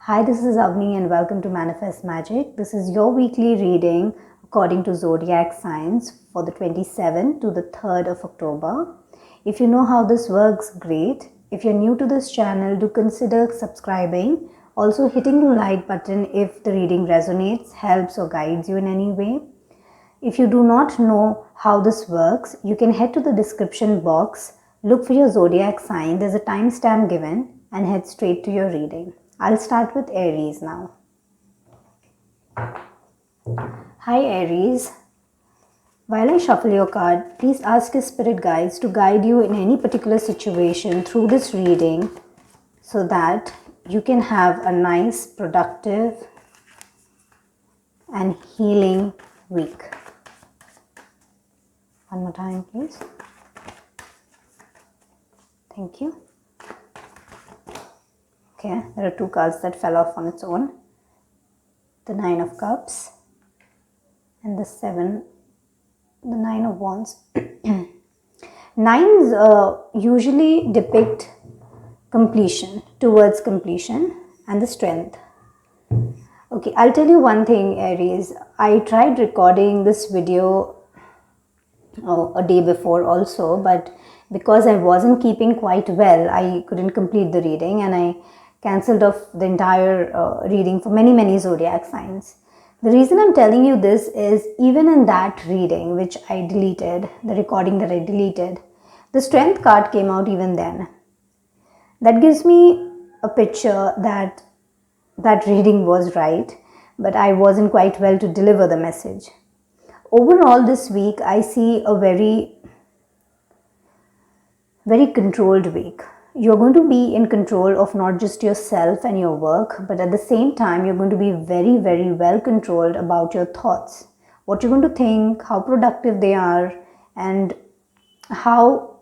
Hi, this is Avni and welcome to Manifest Magic. This is your weekly reading according to zodiac signs for the 27th to the 3rd of October. If you know how this works, great. If you're new to this channel, do consider subscribing. Also hitting the like button if the reading resonates, helps or guides you in any way. If you do not know how this works, you can head to the description box, look for your zodiac sign, there's a timestamp given, and head straight to your reading. I'll start with Aries now. Hi Aries. While I shuffle your card, please ask your spirit guides to guide you in any particular situation through this reading so that you can have a nice, productive and healing week. One more time, please. Thank you. Okay, there are two cards that fell off on its own. The Nine of Cups and the Nine of Wands. Nines usually depict completion, towards completion, and the strength. Okay, I'll tell you one thing, Aries. I tried recording this video a day before also, but because I wasn't keeping quite well, I couldn't complete the reading and I cancelled off the entire reading for many zodiac signs. The reason I'm telling you this is even in that reading, which I deleted, the recording that I deleted, the strength card came out even then. That gives me a picture that that reading was right, but I wasn't quite well to deliver the message. Overall, this week I see a very controlled week. You're going to be in control of not just yourself and your work, but at the same time, you're going to be very well controlled about your thoughts. What you're going to think, how productive they are, and how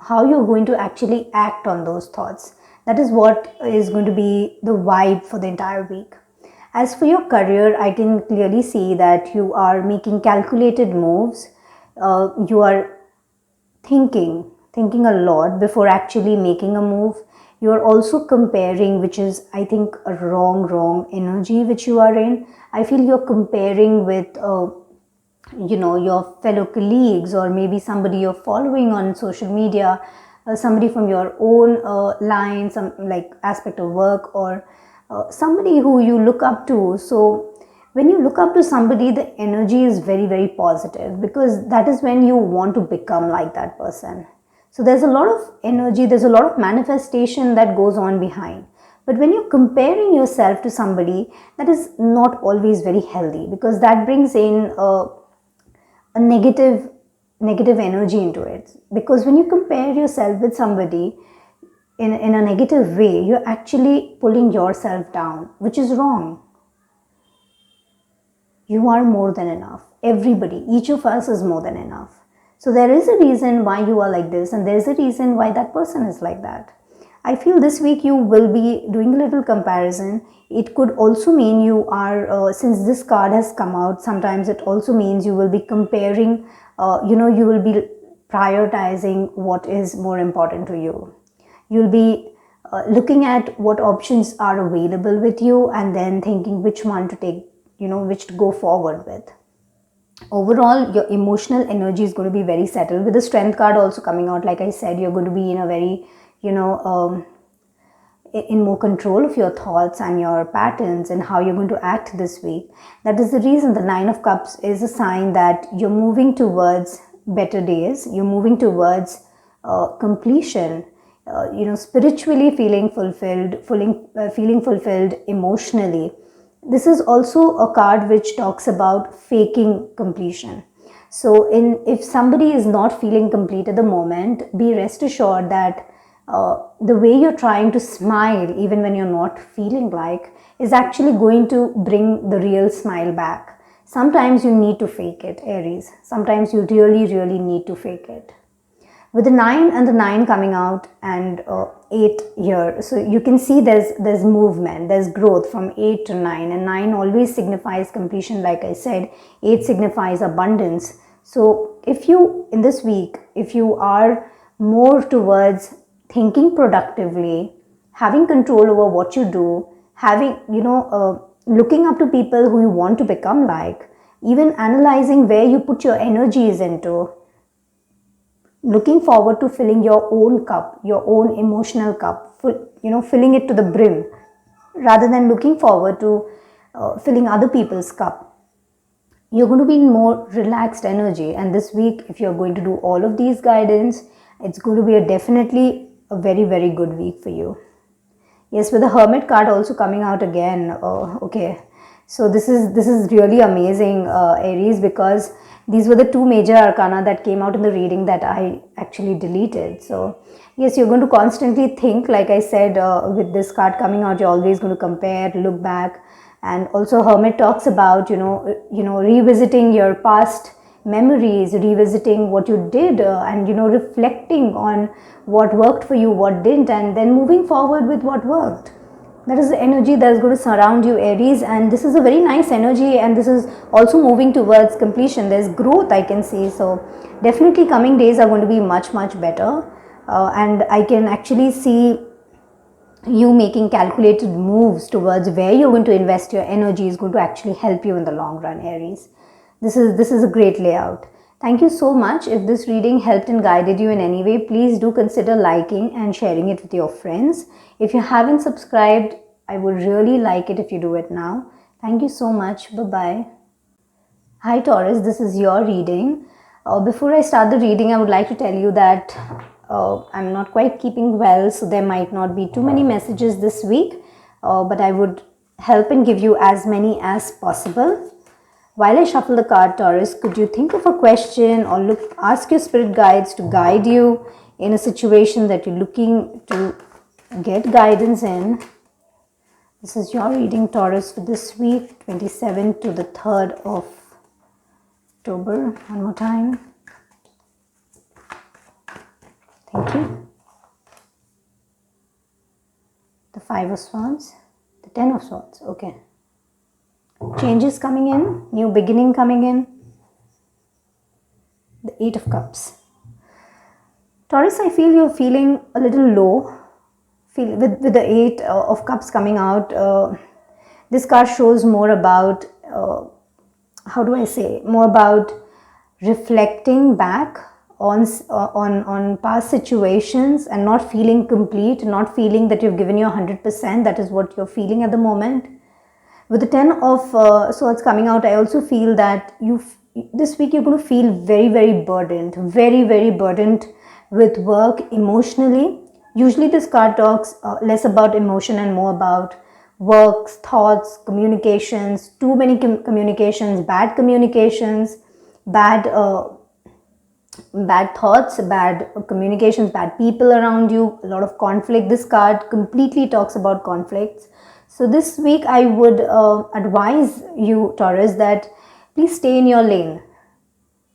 you're going to actually act on those thoughts. That is what is going to be the vibe for the entire week. As for your career, I can clearly see that you are making calculated moves. You are thinking a lot before actually making a move. You are also comparing, which is, I think, a wrong energy which you are in. I feel you're comparing with your fellow colleagues, or maybe somebody you're following on social media, somebody from your own line, some like aspect of work, or somebody who you look up to. So when you look up to somebody, the energy is very positive, because that is when you want to become like that person. So there's a lot of energy, there's a lot of manifestation that goes on behind. But when you're comparing yourself to somebody, that is not always very healthy, because that brings in a negative energy into it. Because when you compare yourself with somebody in a negative way, you're actually pulling yourself down, which is wrong. You are more than enough. Everybody, each of us is more than enough. So there is a reason why you are like this, and there's a reason why that person is like that. I feel this week you will be doing a little comparison. It could also mean you are, since this card has come out, sometimes it also means you will be comparing, you will be prioritizing what is more important to you. You'll be looking at what options are available with you and then thinking which one to take, which to go forward with. Overall, your emotional energy is going to be very settled. With the strength card also coming out, like I said, you're going to be in a very, in more control of your thoughts and your patterns and how you're going to act this week. That is the reason the Nine of Cups is a sign that you're moving towards better days. You're moving towards completion. Spiritually feeling fulfilled, feeling fulfilled emotionally. This is also a card which talks about faking completion. So if somebody is not feeling complete at the moment, be rest assured that the way you're trying to smile, even when you're not feeling like, is actually going to bring the real smile back. Sometimes you need to fake it, Aries. Sometimes you really need to fake it. With the 9 and the 9 coming out and 8 here, so you can see there's movement, there's growth from 8 to 9, and 9 always signifies completion. Like I said, 8 signifies abundance. So if you, in this week, if you are more towards thinking productively, having control over what you do, having, looking up to people who you want to become like, even analyzing where you put your energies into, looking forward to filling your own cup, your own emotional cup, filling it to the brim, rather than looking forward to filling other people's cup. You're going to be in more relaxed energy, and this week, if you're going to do all of these guidance, it's going to be definitely a very, very good week for you. Yes, with the Hermit card also coming out again. Okay, so this is really amazing, Aries, because these were the two major arcana that came out in the reading that I actually deleted. So yes, you're going to constantly think, like I said, with this card coming out, you're always going to compare, look back. And also Hermit talks about, revisiting your past memories, revisiting what you did, and, reflecting on what worked for you, what didn't, and then moving forward with what worked. That is the energy that is going to surround you, Aries, and this is a very nice energy, and this is also moving towards completion. There's growth I can see, so definitely coming days are going to be much, much better, and I can actually see you making calculated moves towards where you're going to invest your energy is going to actually help you in the long run, Aries. This is a great layout. Thank you so much. If this reading helped and guided you in any way, please do consider liking and sharing it with your friends. If you haven't subscribed, I would really like it if you do it now. Thank you so much. Bye-bye. Hi Taurus, this is your reading. Before I start the reading, I would like to tell you that I'm not quite keeping well, so there might not be too many messages this week, but I would help and give you as many as possible. While I shuffle the card, Taurus, could you think of a question or ask your spirit guides to guide you in a situation that you're looking to get guidance in? This is your reading, Taurus, for this week, 27th to the 3rd of October. One more time. Thank you. The 5 of Swords, the 10 of Swords. Okay. Changes coming in, new beginning coming in. The 8 of Cups. Taurus, I feel you're feeling a little low. With the 8 of Cups coming out, this card shows more about, more about reflecting back on past situations and not feeling complete, not feeling that you've given your 100%. That is what you're feeling at the moment. With the 10 of Swords coming out, I also feel that this week you're going to feel very, very burdened, very, very burdened with work emotionally. Usually this card talks less about emotion and more about works, thoughts, communications, too many communications, bad communications, bad thoughts, bad communications, bad people around you, a lot of conflict. This card completely talks about conflicts. So this week I would advise you, Taurus, that please stay in your lane.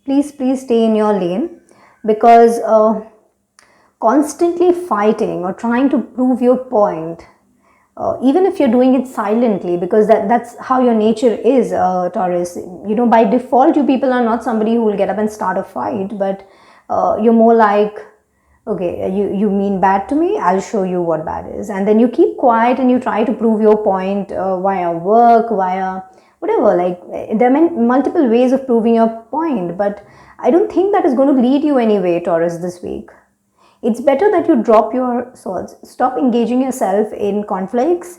Please stay in your lane, because constantly fighting or trying to prove your point, even if you're doing it silently, because that's how your nature is, Taurus. By default, you people are not somebody who will get up and start a fight, but you're more like, okay, you mean bad to me, I'll show you what bad is. And then you keep quiet and you try to prove your point via work, via whatever. Like, there are multiple ways of proving your point, but I don't think that is going to lead you anyway, Taurus, this week. It's better that you drop your swords. Stop engaging yourself in conflicts.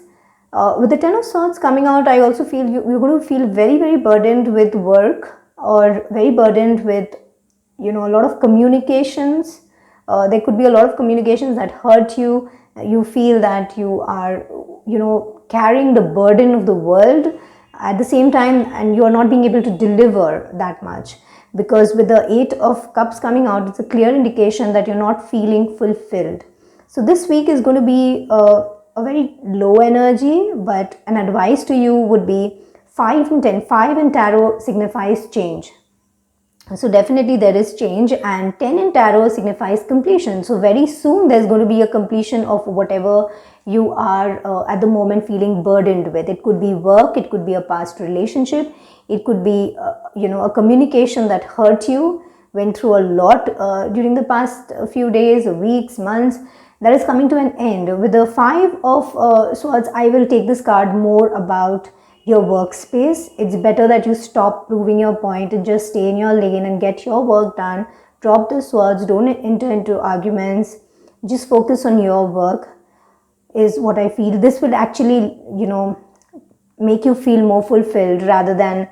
With the 10 of Swords coming out, I also feel you're going to feel very, very burdened with work, or very burdened with, a lot of communications. There could be a lot of communications that hurt you. You feel that you are, carrying the burden of the world at the same time, and you are not being able to deliver that much. Because with the 8 of Cups coming out, it's a clear indication that you're not feeling fulfilled. So this week is going to be a very low energy, but an advice to you would be 5 and 10. 5 in tarot signifies change. So definitely there is change, and 10 in tarot signifies completion. So very soon there's going to be a completion of whatever you are at the moment feeling burdened with. It could be work, it could be a past relationship, it could be a communication that hurt you, went through a lot during the past few days, weeks, months, that is coming to an end. With the Five of Swords, I will take this card more about your workspace. It's better that you stop proving your point and just stay in your lane and get your work done. Drop the swords, don't enter into arguments, just focus on your work, is what I feel. This will actually, make you feel more fulfilled rather than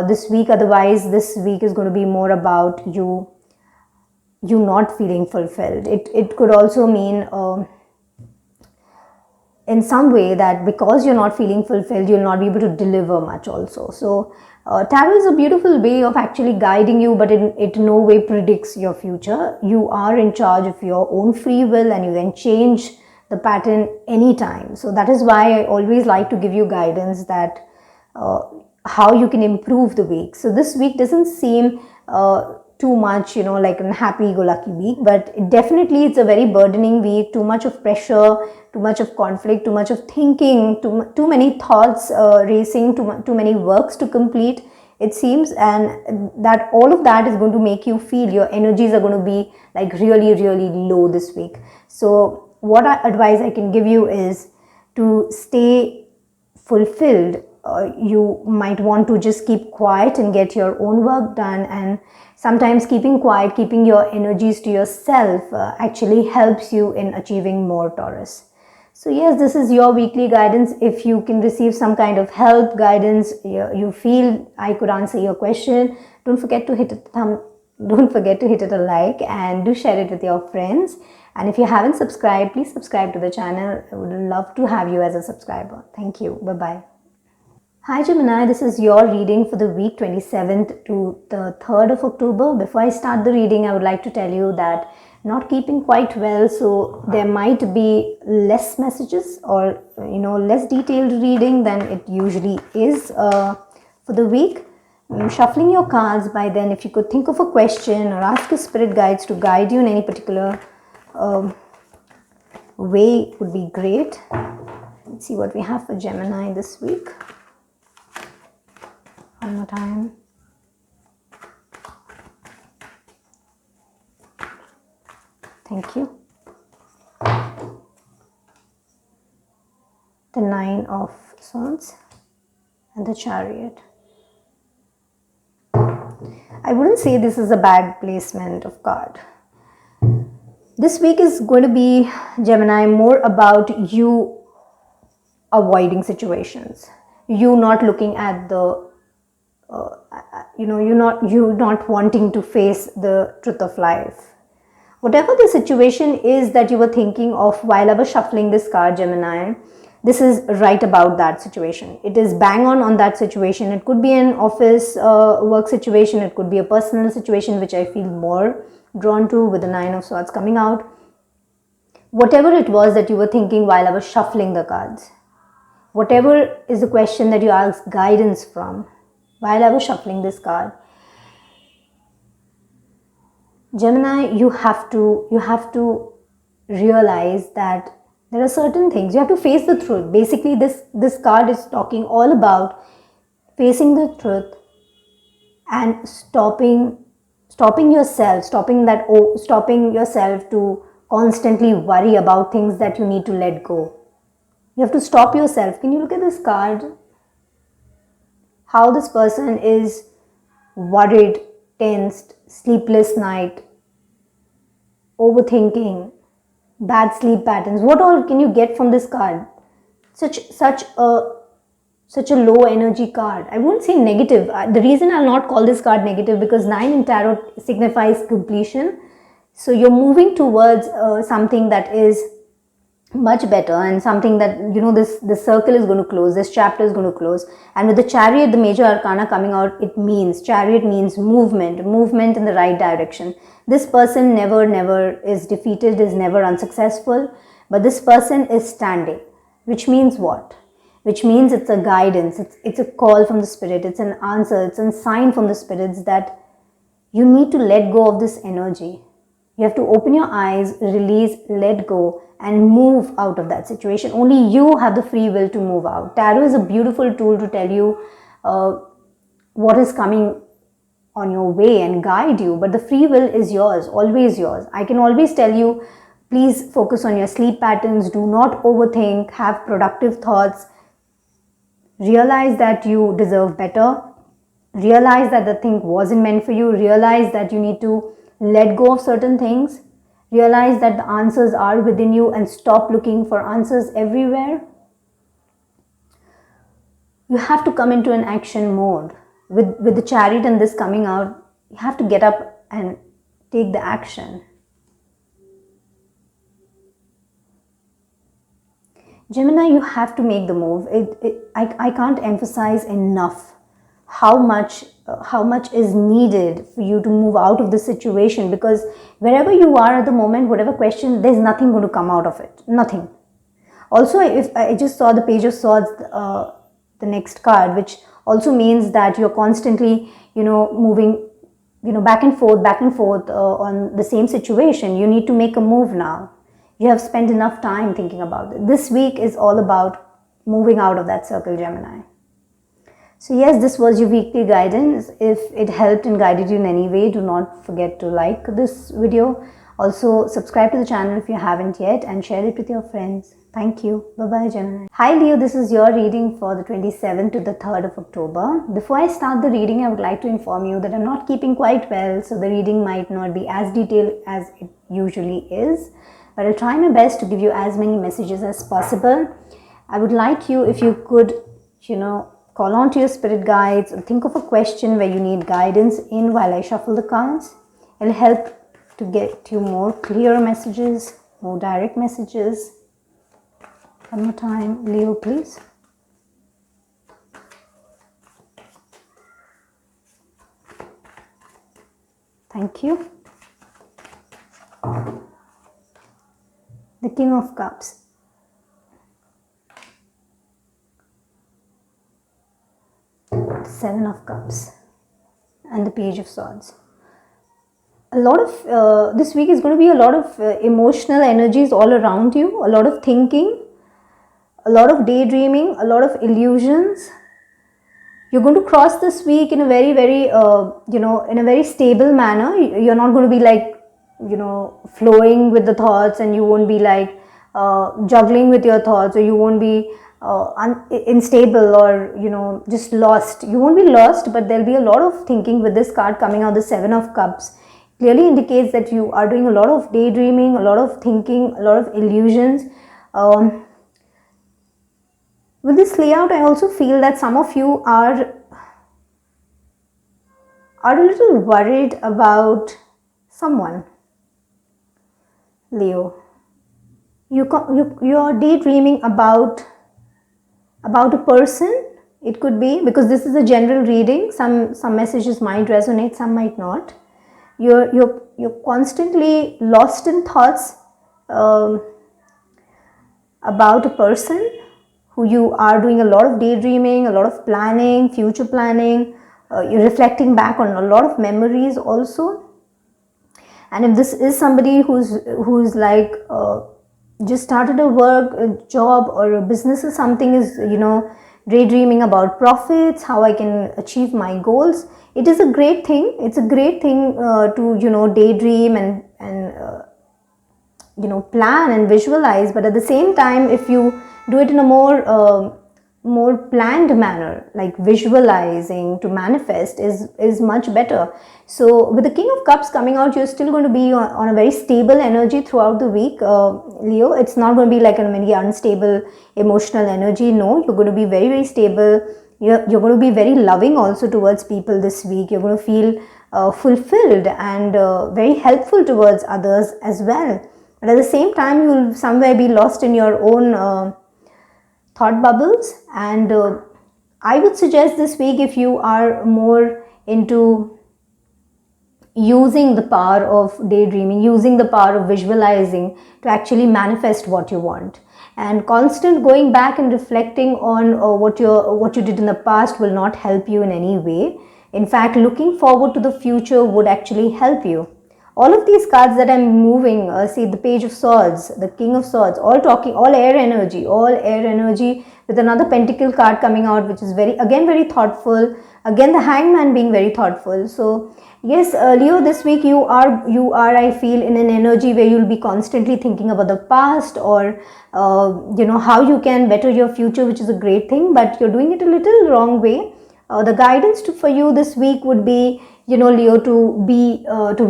this week. Otherwise, this week is going to be more about you not feeling fulfilled. It could also mean in some way that because you're not feeling fulfilled, you'll not be able to deliver much also. So tarot is a beautiful way of actually guiding you, but it in no way predicts your future. You are in charge of your own free will and you can change the pattern anytime. So that is why I always like to give you guidance that how you can improve the week. So this week doesn't seem too much, like a happy-go-lucky week, but definitely it's a very burdening week. Too much of pressure, too much of conflict, too much of thinking, too many thoughts racing, too many works to complete, it seems, and that all of that is going to make you feel your energies are going to be like really, really low this week. So what advice I can give you is to stay fulfilled. You might want to just keep quiet and get your own work done, and sometimes keeping quiet, keeping your energies to yourself actually helps you in achieving more, Taurus. So yes, this is your weekly guidance. If you can receive some kind of help, guidance, you feel I could answer your question, don't forget to hit a like, and do share it with your friends. And if you haven't subscribed, please subscribe to the channel. I would love to have you as a subscriber. Thank you. Bye-bye. Hi Gemini, this is your reading for the week 27th to the 3rd of October. Before I start the reading, I would like to tell you that not keeping quite well, so there might be less messages or less detailed reading than it usually is for the week. I'm shuffling your cards by then. If you could think of a question or ask your spirit guides to guide you in any particular way, would be great. Let's see what we have for Gemini this week. One more time. Thank you. The Nine of Swords and the Chariot. I wouldn't say this is a bad placement of card. This week is going to be, Gemini, more about you avoiding situations. You not looking at the you not wanting to face the truth of life. Whatever the situation is that you were thinking of while I was shuffling this card, Gemini, this is right about that situation. It is bang on that situation. It could be an office work situation. It could be a personal situation, which I feel more drawn to with the Nine of Swords coming out. Whatever it was that you were thinking while I was shuffling the cards, whatever is the question that you asked guidance from while I was shuffling this card, Gemini, you have to realize that there are certain things you have to face the truth. Basically, this card is talking all about facing the truth and stopping yourself to constantly worry about things that you need to let go. You have to stop yourself. Can you look at this card? How this person is worried, tensed, sleepless night, overthinking, bad sleep patterns. What all can you get from this card? Such a low energy card. I won't say negative. The reason I'll not call this card negative, because 9 in tarot signifies completion. So you're moving towards something that is much better, and something that this circle is going to close, this chapter is going to close. And with the Chariot, the major arcana coming out, Chariot means movement in the right direction. This person never is defeated, is never unsuccessful, but this person is standing, which means what? Which means it's a guidance, it's a call from the spirit, it's an answer, it's a sign from the spirits that you need to let go of this energy. You have to open your eyes, release, let go, and move out of that situation. Only you have the free will to move out. Tarot is a beautiful tool to tell you what is coming on your way and guide you, but the free will is yours, always yours. I can always tell you Please focus on your sleep patterns. Do not overthink. Have productive thoughts. Realize that you deserve better. Realize that the thing wasn't meant for you. Realize that you need to let go of certain things. Realize that the answers are within you and stop looking for answers everywhere. You have to come into an action mode. With the Chariot and this coming out, you have to get up and take the action. Gemini, you have to make the move. I can't emphasize enough how much is needed for you to move out of the situation, because wherever you are at the moment, whatever question, there's nothing going to come out of it. Nothing. Also, if I just saw the Page of Swords, the next card, which also means that you're constantly, moving, back and forth on the same situation. You need to make a move now. You have spent enough time thinking about it. This week is all about moving out of that circle, Gemini. So yes, this was your weekly guidance. If it helped and guided you in any way, do not forget to like this video. Also, subscribe to the channel if you haven't yet and share it with your friends. Thank you. Bye-bye, Gemini. Hi, Leo. This is your reading for the 27th to the 3rd of October. Before I start the reading, I would like to inform you that I'm not keeping quite well, so the reading might not be as detailed as it usually is. But I'll try my best to give you as many messages as possible. I would like you, if you could, call on to your spirit guides or think of a question where you need guidance in while I shuffle the cards. It'll help to get you more clear messages, more direct messages. One more time, Leo, please. Thank you. The King of Cups. The Seven of Cups. And the Page of Swords. A lot of, this week is going to be a lot of emotional energies all around you. A lot of thinking. A lot of daydreaming. A lot of illusions. You're going to cross this week in a very, very, in a very stable manner. You're not going to be like, flowing with the thoughts, and you won't be like juggling with your thoughts, or you won't be unstable or just lost. You won't be lost, but there'll be a lot of thinking with this card coming out. The Seven of Cups clearly indicates that you are doing a lot of daydreaming, a lot of thinking, a lot of illusions. With this layout, I also feel that some of you are a little worried about someone. Leo, you're daydreaming about a person. It could be, because this is a general reading. Some messages might resonate, some might not. You're constantly lost in thoughts about a person who you are doing a lot of daydreaming, a lot of planning, future planning. You're reflecting back on a lot of memories also. And if this is somebody who's like just started a job or a business or something, is daydreaming about profits, how I can achieve my goals. It is a great thing. It's a great thing to daydream and plan and visualize. But at the same time, if you do it in a more planned manner, like visualizing to manifest, is much better. So with the King of Cups coming out, you're still going to be on a very stable energy throughout the week, Leo. It's not going to be like a very unstable emotional energy. No, you're going to be very, very stable. You're going to be very loving also towards people this week. You're going to feel fulfilled and very helpful towards others as well. But at the same time, you'll somewhere be lost in your own thought bubbles. And I would suggest this week, if you are more into using the power of daydreaming, using the power of visualizing to actually manifest what you want, and constant going back and reflecting on what you did in the past will not help you in any way. In fact, looking forward to the future would actually help you. all of these cards that I'm moving, see the Page of Swords, the King of Swords, all air energy, with another Pentacle card coming out, which is very thoughtful. Again, the Hangman being very thoughtful. So yes, Leo, this week you are, I feel, in an energy where you'll be constantly thinking about the past, or how you can better your future, which is a great thing, but you're doing it a little wrong way. The guidance for you this week would be, Leo, to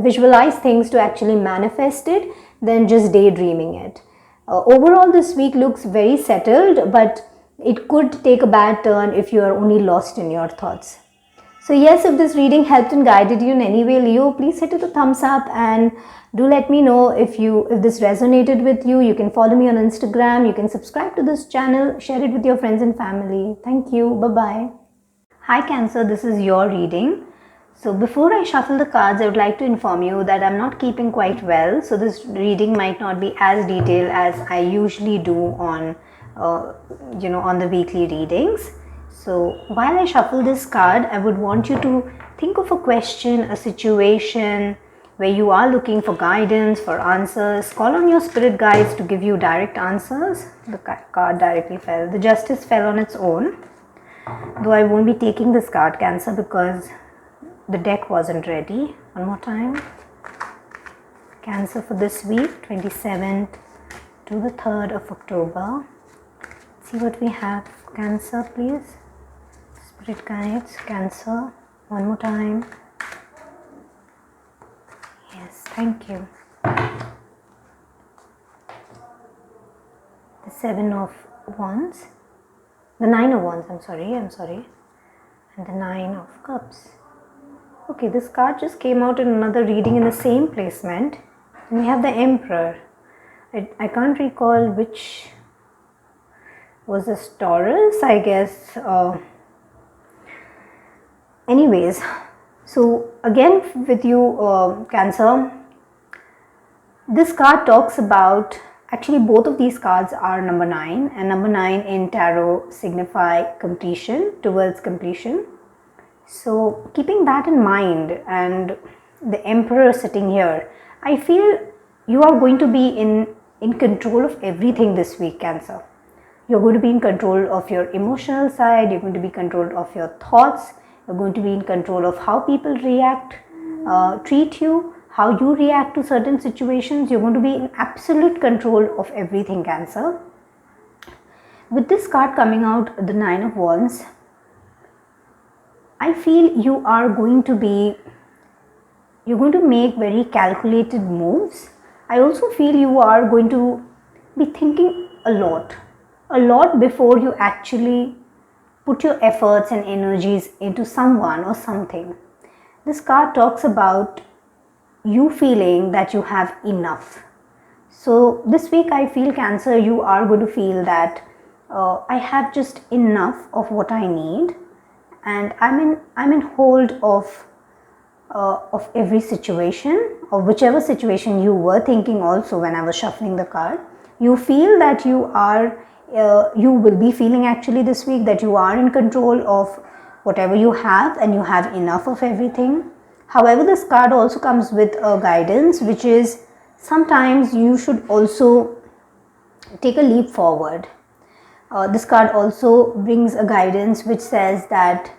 visualize things, to actually manifest it, than just daydreaming it. Overall, this week looks very settled, but it could take a bad turn if you are only lost in your thoughts. So yes, if this reading helped and guided you in any way, Leo, please hit it a thumbs up, and do let me know if this resonated with you. You can follow me on Instagram. You can subscribe to this channel, share it with your friends and family. Thank you. Bye-bye. Hi Cancer, this is your reading. So before I shuffle the cards, I would like to inform you that I'm not keeping quite well. So this reading might not be as detailed as I usually do on the weekly readings. So while I shuffle this card, I would want you to think of a question, a situation where you are looking for guidance, for answers. Call on your spirit guides to give you direct answers. The card directly fell. The Justice fell on its own. Though I won't be taking this card, Cancer, because the deck wasn't ready. One more time. Cancer for this week, 27th to the 3rd of October. Let's see what we have. Cancer, please. Spirit guides, Cancer. One more time. Yes, thank you. The 7 of Wands. The 9 of Wands, I'm sorry. And the 9 of Cups. Okay, this card just came out in another reading in the same placement. And we have the Emperor. I can't recall which was this, Taurus, I guess. Anyways, so again with you, Cancer, this card talks about, actually both of these cards are number 9, and number 9 in tarot signify completion, towards completion. So keeping that in mind, and the Emperor sitting here, I feel you are going to be in control of everything this week, Cancer. You're going to be in control of your emotional side, you're going to be in control of your thoughts, you're going to be in control of how people react, treat you, how you react to certain situations. You're going to be in absolute control of everything, Cancer. With this card coming out, the 9 of Wands, I feel you're going to make very calculated moves. I also feel you are going to be thinking a lot before you actually put your efforts and energies into someone or something. This card talks about you feeling that you have enough. So this week I feel, Cancer, you are going to feel that I have just enough of what I need, and I'm in hold of every situation, or whichever situation you were thinking also when I was shuffling the card. You feel that you will be feeling actually this week that you are in control of whatever you have, and you have enough of everything. However, this card also comes with a guidance, which is sometimes you should also take a leap forward. This card also brings a guidance which says that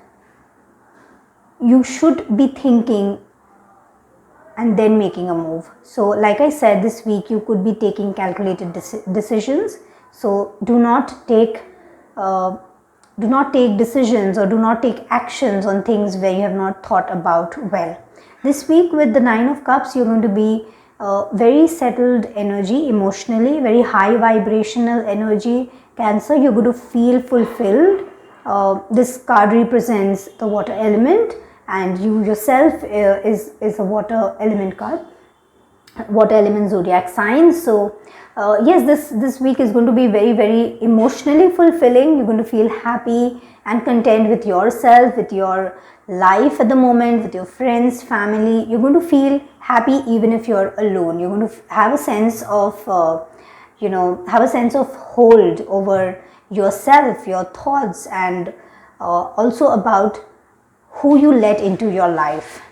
you should be thinking and then making a move. So like I said, this week you could be taking calculated decisions. So do not take decisions, or do not take actions on things where you have not thought about well. This week with the 9 of Cups, you're going to be very settled energy emotionally, very high vibrational energy, Cancer. You're going to feel fulfilled. This card represents the water element, and you yourself is a water element card, water element zodiac sign. So yes, this week is going to be very emotionally fulfilling. You're going to feel happy and content with yourself, with your life at the moment, with your friends, family. You're going to feel happy even if you're alone. You're going to have a sense of hold over yourself, your thoughts, and also about who you let into your life.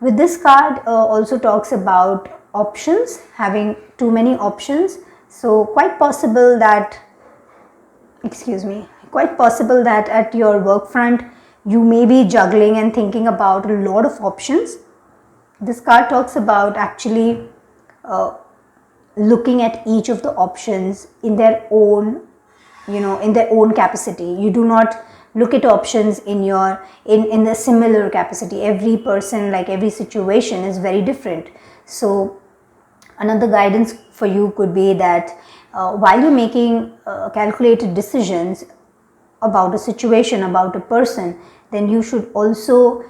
With this card also talks about options, having too many options. So quite possible that, quite possible that at your work front you may be juggling and thinking about a lot of options. This card talks about actually looking at each of the options in their own, in their own capacity. You do not look at options in the similar capacity. Every person, like every situation, is very different. So another guidance for you could be that while you're making calculated decisions about a situation, about a person, then you should also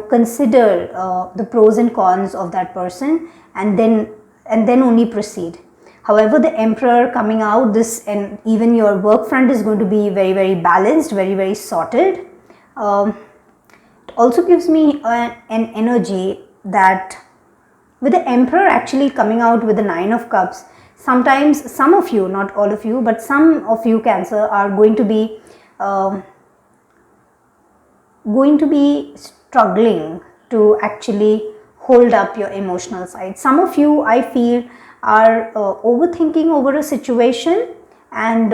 consider the pros and cons of that person, and then only proceed. However, the Emperor coming out, this, and even your work front is going to be very, very balanced, very, very sorted. It also gives me an energy that with the Emperor actually coming out with the Nine of Cups, sometimes some of you, not all of you, but some of you Cancer are going to be struggling to actually hold up your emotional side. Some of you, I feel, are overthinking over a situation and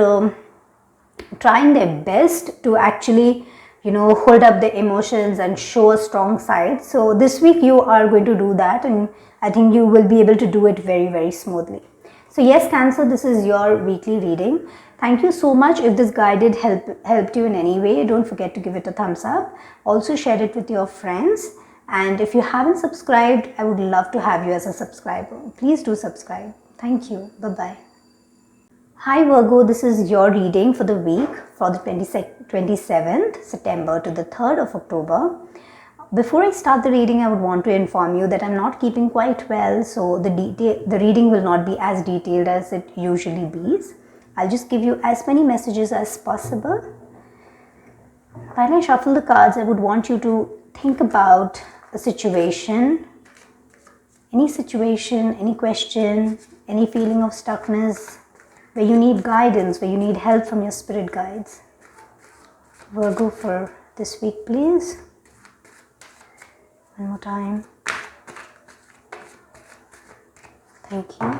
trying their best to actually hold up the emotions and show a strong side. So this week you are going to do that, and I think you will be able to do it very, very smoothly. So yes, Cancer, this is your weekly reading. Thank you so much. If this guided helped you in any way, don't forget to give it a thumbs up. Also share it with your friends. And if you haven't subscribed, I would love to have you as a subscriber. Please do subscribe. Thank you. Bye-bye. Hi Virgo, this is your reading for the week for the 27th September to the 3rd of October. Before I start the reading, I would want to inform you that I'm not keeping quite well, so the reading will not be as detailed as it usually is. I'll just give you as many messages as possible. While I shuffle the cards, I would want you to think about a situation, any question, any feeling of stuckness, where you need guidance, where you need help from your spirit guides. Virgo, for this week, please. One more time. Thank you.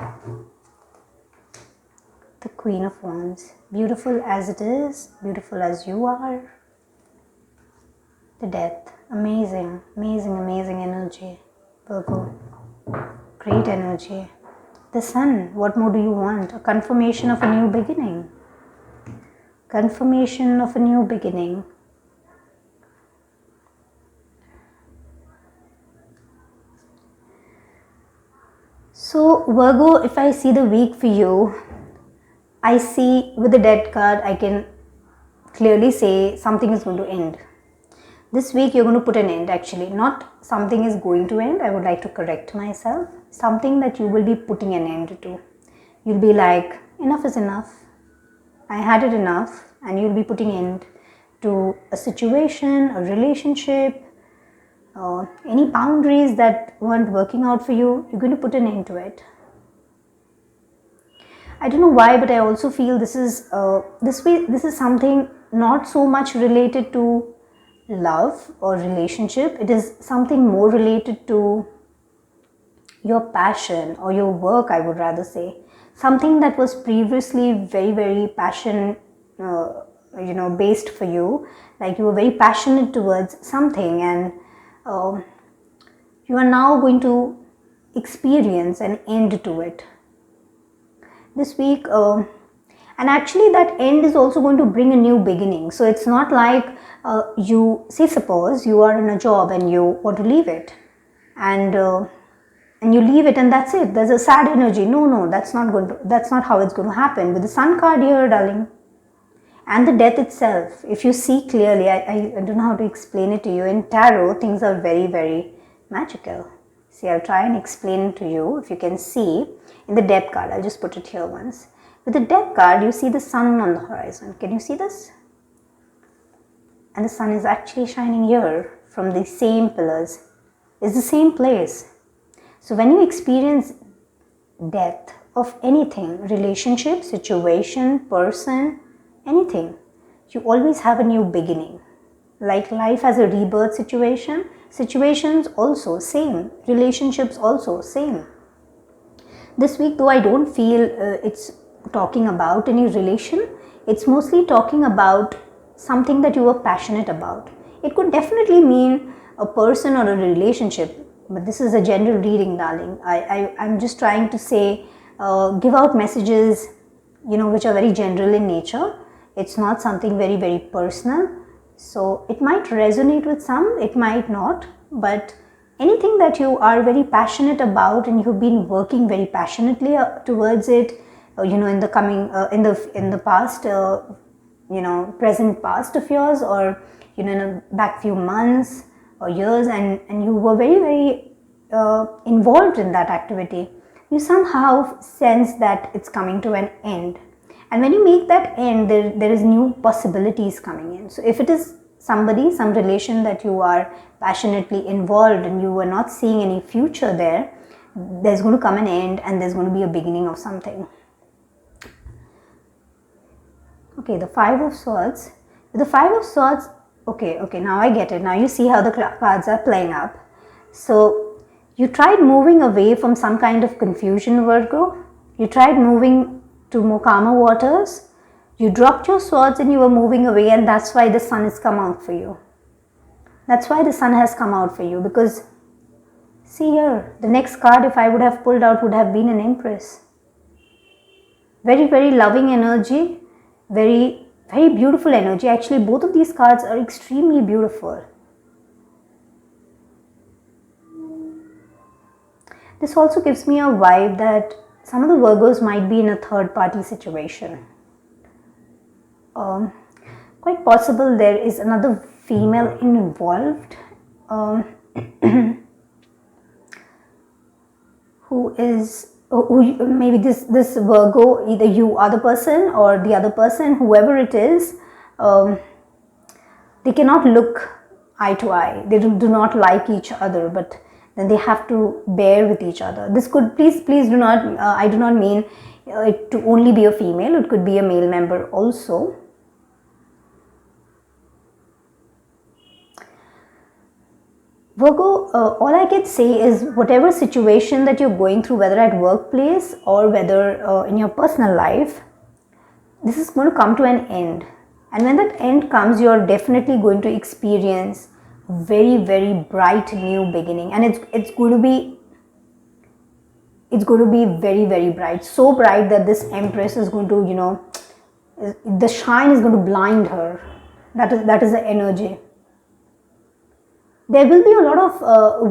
The Queen of Wands. Beautiful as it is, beautiful as you are. The Death. Amazing, amazing, amazing energy. Virgo. Great energy. The Sun. What more do you want? A confirmation of a new beginning. Confirmation of a new beginning. So Virgo, if I see the week for you, I see with the Death card, I can clearly say something is going to end. This week you're going to put an end, actually. Not something is going to end. I would like to correct myself. Something that you will be putting an end to. You'll be like, enough is enough. I had it enough. And you'll be putting end to a situation, a relationship, any boundaries that weren't working out for you. You're going to put an end to it. I don't know why, but I also feel this is something not so much related to love or relationship. It is something more related to your passion or your work, I would rather say. Something that was previously very, very passion based for you. Like you were very passionate towards something, and you are now going to experience an end to it this week. And actually that end is also going to bring a new beginning. So it's not like you say, suppose you are in a job and you want to leave it, and you leave it and that's it. There's a sad energy. No, that's not how it's going to happen. With the Sun card here, darling, and the Death itself, if you see clearly, I don't know how to explain it to you. In tarot, things are very, very magical. See, I'll try and explain to you. If you can see in the Death card, I'll just put it here once. With the Death card, you see the Sun on the horizon. Can you see this? And the Sun is actually shining here from the same pillars. It's the same place. So when you experience death of anything, relationship, situation, person, anything, you always have a new beginning. Like life as a rebirth situation, situations also same, relationships also same. This week, though I don't feel it's talking about any relation, it's mostly talking about something that you were passionate about. It could definitely mean a person or a relationship, but this is a general reading, darling. I'm just trying to say, give out messages, which are very general in nature. It's not something very, very personal. So it might resonate with some, it might not, but anything that you are very passionate about and you've been working very passionately towards it, in the coming, in the past, present past of yours, or in a back few months or years, and you were very, very involved in that activity, you somehow sense that it's coming to an end. And when you make that end, there is new possibilities coming in. So if it is somebody, some relation that you are passionately involved and you were not seeing any future there, there's going to come an end and there's going to be a beginning of something. Okay, the Five of Swords. With the Five of Swords, okay, now I get it. Now you see how the cards are playing up. So you tried moving away from some kind of confusion, Virgo. You tried moving to more calmer waters. You dropped your swords and you were moving away, and that's why the sun has come out for you. That's why the sun has come out for you, because see here, the next card if I would have pulled out would have been an Empress. Very, very loving energy, very, very beautiful energy. Actually, both of these cards are extremely beautiful. This also gives me a vibe that some of the Virgos might be in a third party situation. Quite possible there is another female involved who maybe this Virgo, either you are the person or the other person, whoever it is, they cannot look eye to eye. They do not like each other, but then they have to bear with each other. This could, please do not, I do not mean it to only be a female. It could be a male member also. Virgo, all I can say is whatever situation that you're going through, whether at workplace or whether in your personal life, this is going to come to an end. And when that end comes, you're definitely going to experience very, very bright new beginning. And it's going to be very, very bright. So bright that this Empress is going to, the shine is going to blind her. That is the energy. There will be a lot of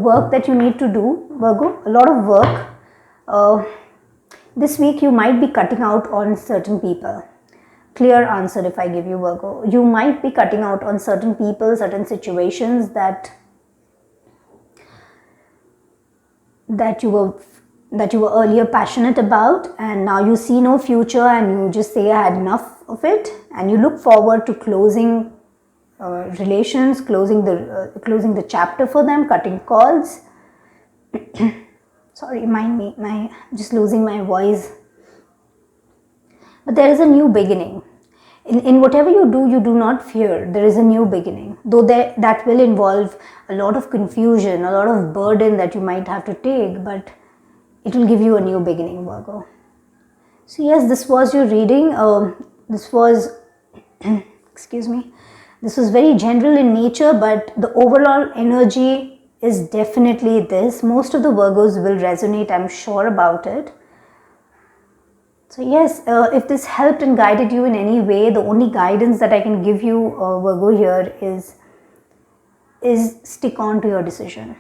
work that you need to do, Virgo, a lot of work. This week you might be cutting out on certain people. Clear answer if I give you, Virgo. You might be cutting out on certain people, certain situations that you were earlier passionate about, and now you see no future and you just say I had enough of it, and you look forward to closing relations, closing the chapter for them, cutting calls. Sorry, mind me, just losing my voice. But there is a new beginning. In whatever you do not fear. There is a new beginning. Though that will involve a lot of confusion, a lot of burden that you might have to take, but it will give you a new beginning, Virgo. So yes, this was your reading. This was, excuse me, this was very general in nature, but the overall energy is definitely this. Most of the Virgos will resonate, I'm sure about it. So yes, if this helped and guided you in any way, the only guidance that I can give you, Virgo, here is stick on to your decision.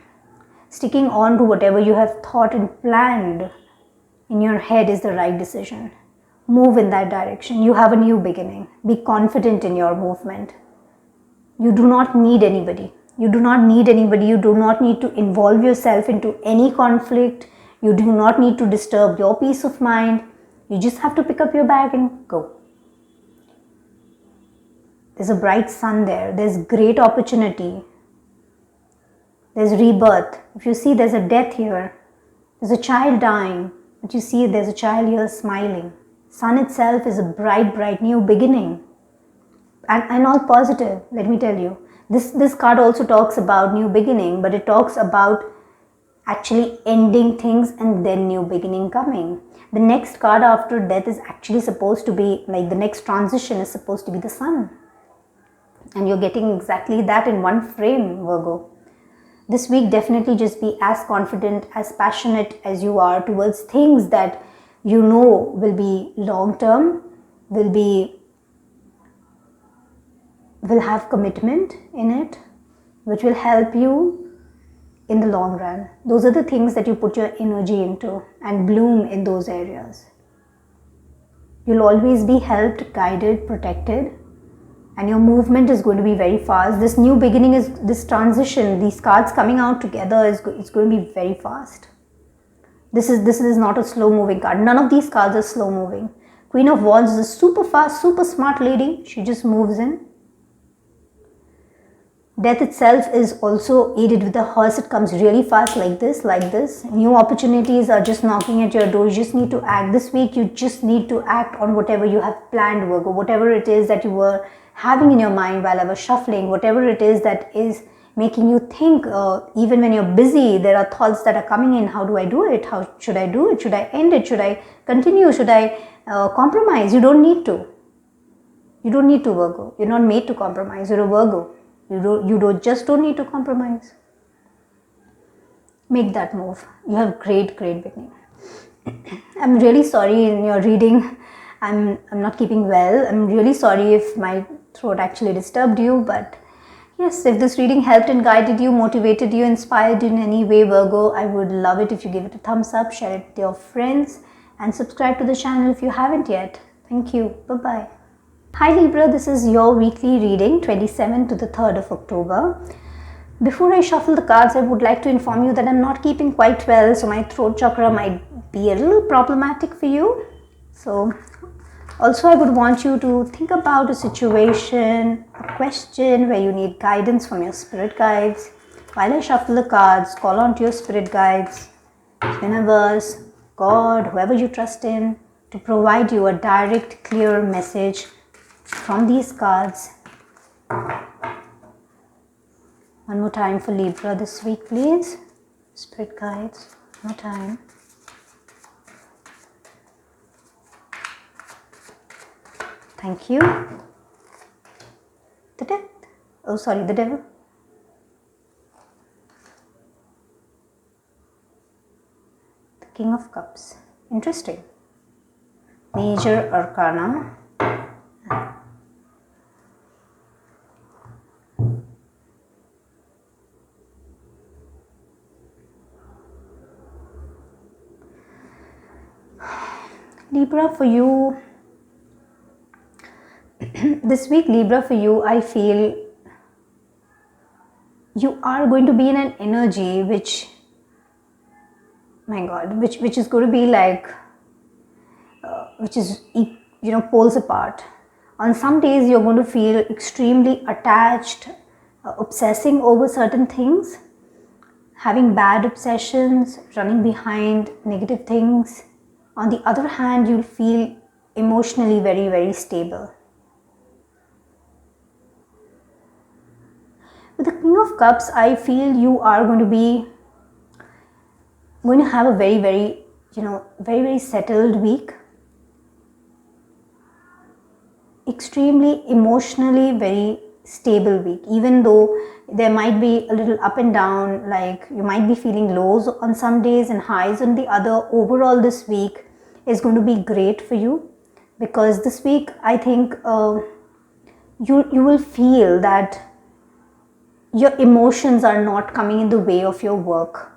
Sticking on to whatever you have thought and planned in your head is the right decision. Move in that direction. You have a new beginning. Be confident in your movement. You do not need anybody. You do not need anybody. You do not need to involve yourself into any conflict. You do not need to disturb your peace of mind. You just have to pick up your bag and go. There's a bright sun there. There's great opportunity. There's rebirth. If you see, there's a death here. There's a child dying. But you see, there's a child here smiling. Sun itself is a bright, bright new beginning. And all positive, let me tell you. This card also talks about new beginning, but it talks about actually ending things and then new beginning coming. The next card after death is actually supposed to be like the next transition is supposed to be the sun. And you're getting exactly that in one frame, Virgo. This week, definitely just be as confident, as passionate as you are towards things that you know will be long term, will have commitment in it, which will help you in the long run. Those are the things that you put your energy into and bloom in those areas. You'll always be helped, guided, protected, and your movement is going to be very fast. This new beginning is this transition, these cards coming out together it's going to be very fast. This is not a slow moving card. None of these cards are slow moving. Queen of Wands is a super fast, super smart lady. She just moves in. Death itself is also aided with a horse. It comes really fast like this. New opportunities are just knocking at your door. You just need to act. This week you just need to act on whatever you have planned, Virgo. Whatever it is that you were having in your mind while I was shuffling, whatever it is that is making you think, even when you're busy, there are thoughts that are coming in. How do I do it? How should I do it? Should I end it? Should I continue? Should I compromise? You don't need to. You don't need to, Virgo. You're not made to compromise. You're a Virgo. You don't need to compromise. Make that move. You have great beginning. I'm really sorry in your reading. I'm not keeping well. I'm really sorry if my throat actually disturbed you, but yes, if this reading helped and guided you, motivated you, inspired you in any way, Virgo, I would love it if you give it a thumbs up, share it with your friends, and subscribe to the channel if you haven't yet. Thank you. Bye-bye. Hi Libra, this is your weekly reading, 27th to the 3rd of October. Before I shuffle the cards, I would like to inform you that I'm not keeping quite well, so my throat chakra might be a little problematic for you. So also, I would want you to think about a situation, a question where you need guidance from your spirit guides. While I shuffle the cards, call on to your spirit guides, universe, God, whoever you trust in, to provide you a direct, clear message from these cards. One more time for Libra this week, please. Spirit guides, one more time. Thank you. The Death. Oh, sorry, the Devil. The King of Cups. Interesting. Major Arcana. Libra, for you, this week, Libra, for you, I feel you are going to be in an energy which, my God, which is going to be like, which is, poles apart. On some days, you're going to feel extremely attached, obsessing over certain things, having bad obsessions, running behind negative things. On the other hand, you'll feel emotionally very stable. With the King of Cups, I feel you are going to have a very settled week. Extremely emotionally very stable week, even though there might be a little up and down, like you might be feeling lows on some days and highs on the other. Overall, this week is going to be great for you, because this week I think you will feel that your emotions are not coming in the way of your work.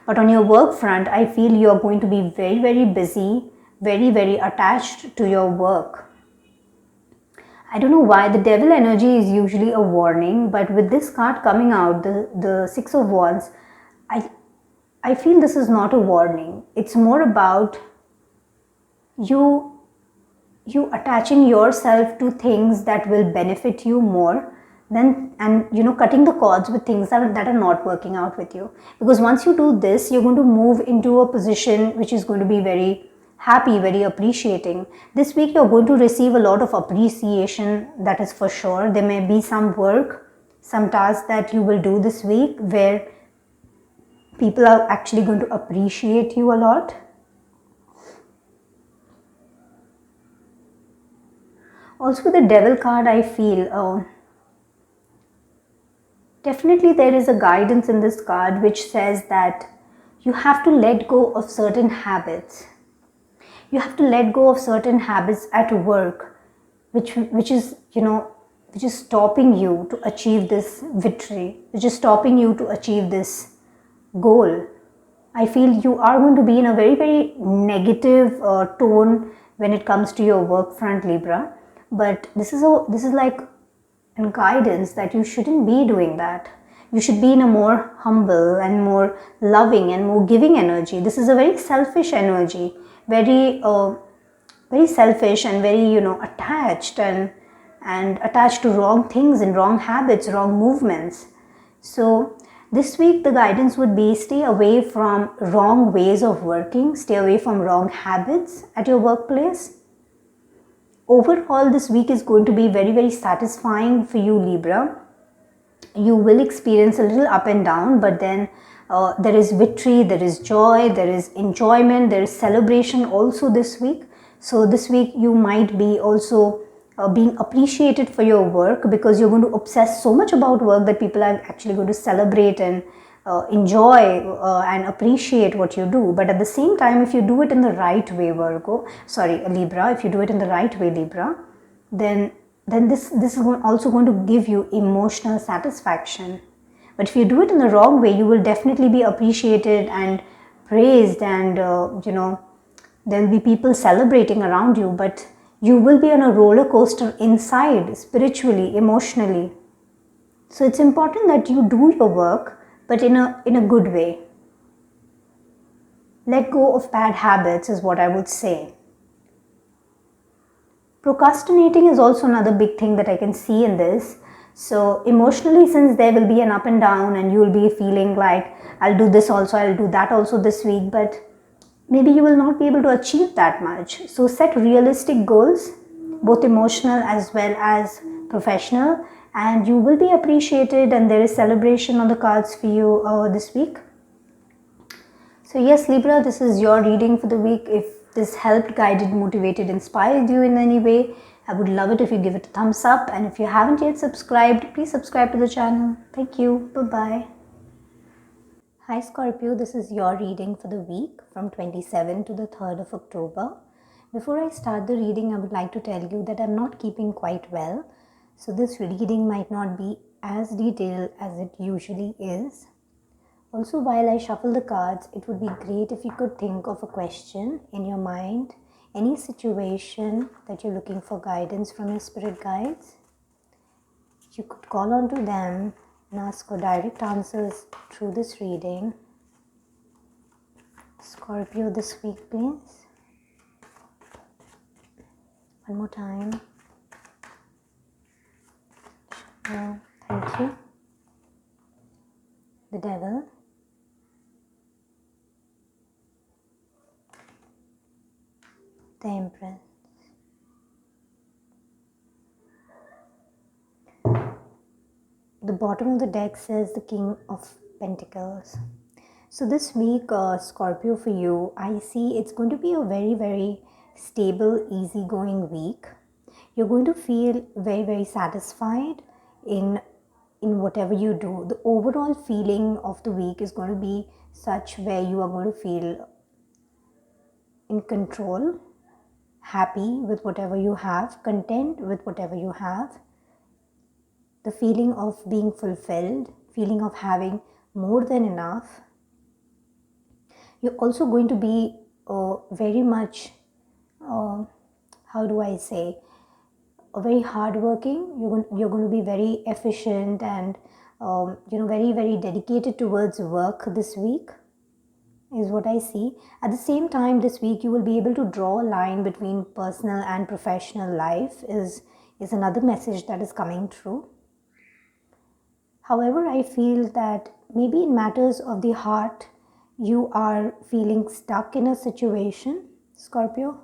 But on your work front, I feel you are going to be very busy, very attached to your work. I don't know why the Devil energy is usually a warning, but with this card coming out, the Six of Wands, I feel this is not a warning. It's more about you attaching yourself to things that will benefit you more and cutting the cords with things that are not working out with you. Because once you do this, you're going to move into a position which is going to be very happy, very appreciating. This week you're going to receive a lot of appreciation, that is for sure. There may be some work, some tasks that you will do this week where people are actually going to appreciate you a lot. Also with the Devil card, I feel definitely there is a guidance in this card which says that you have to let go of certain habits. You have to let go of certain habits at work, which is, which is stopping you to achieve this victory, which is stopping you to achieve this goal. I feel you are going to be in a very, very negative tone when it comes to your work front, Libra. But this is like a guidance that you shouldn't be doing that. You should be in a more humble and more loving and more giving energy. This is a very selfish energy, very very selfish and very, attached and attached to wrong things and wrong habits, wrong movements. So this week the guidance would be stay away from wrong ways of working, stay away from wrong habits at your workplace. Overall, this week is going to be very, very satisfying for you, Libra. You will experience a little up and down, but then there is victory, there is joy, there is enjoyment, there is celebration also this week. So this week you might be also being appreciated for your work, because you're going to obsess so much about work that people are actually going to celebrate and enjoy and appreciate what you do. But at the same time, if you do it in the right way, Libra, if you do it in the right way, Libra, then this is also going to give you emotional satisfaction. But if you do it in the wrong way, you will definitely be appreciated and praised, and there will be people celebrating around you, but you will be on a roller coaster inside, spiritually, emotionally. So it's important that you do your work, but in a good way. Let go of bad habits is what I would say. Procrastinating is also another big thing that I can see in this. So emotionally, since there will be an up and down and you will be feeling like, I'll do this also, I'll do that also this week, but maybe you will not be able to achieve that much. So set realistic goals, both emotional as well as professional, and you will be appreciated, and there is celebration on the cards for you this week. So yes, Libra, this is your reading for the week. If this helped, guided, motivated, inspired you in any way, I would love it if you give it a thumbs up. And if you haven't yet subscribed, please subscribe to the channel. Thank you. Bye-bye. Hi Scorpio, this is your reading for the week from 27 to the 3rd of October. Before I start the reading, I would like to tell you that I'm not keeping quite well. So this reading might not be as detailed as it usually is. Also, while I shuffle the cards, it would be great if you could think of a question in your mind, any situation that you're looking for guidance from your spirit guides. You could call on to them and ask for direct answers through this reading. Scorpio this week, please. One more time. Thank you. The Devil. The Empress. The bottom of the deck says the King of Pentacles. So this week, Scorpio, for you, I see it's going to be a very, very stable, easygoing week. You're going to feel very, very satisfied in whatever you do. The overall feeling of the week is going to be such where you are going to feel in control, happy with whatever you have, content with whatever you have. The feeling of being fulfilled, feeling of having more than enough. You're also going to be very much, how do I say, very hardworking. You're going to be very efficient and very, very dedicated towards work this week is what I see. At the same time, this week you will be able to draw a line between personal and professional life is another message that is coming through. However, I feel that maybe in matters of the heart, you are feeling stuck in a situation, Scorpio.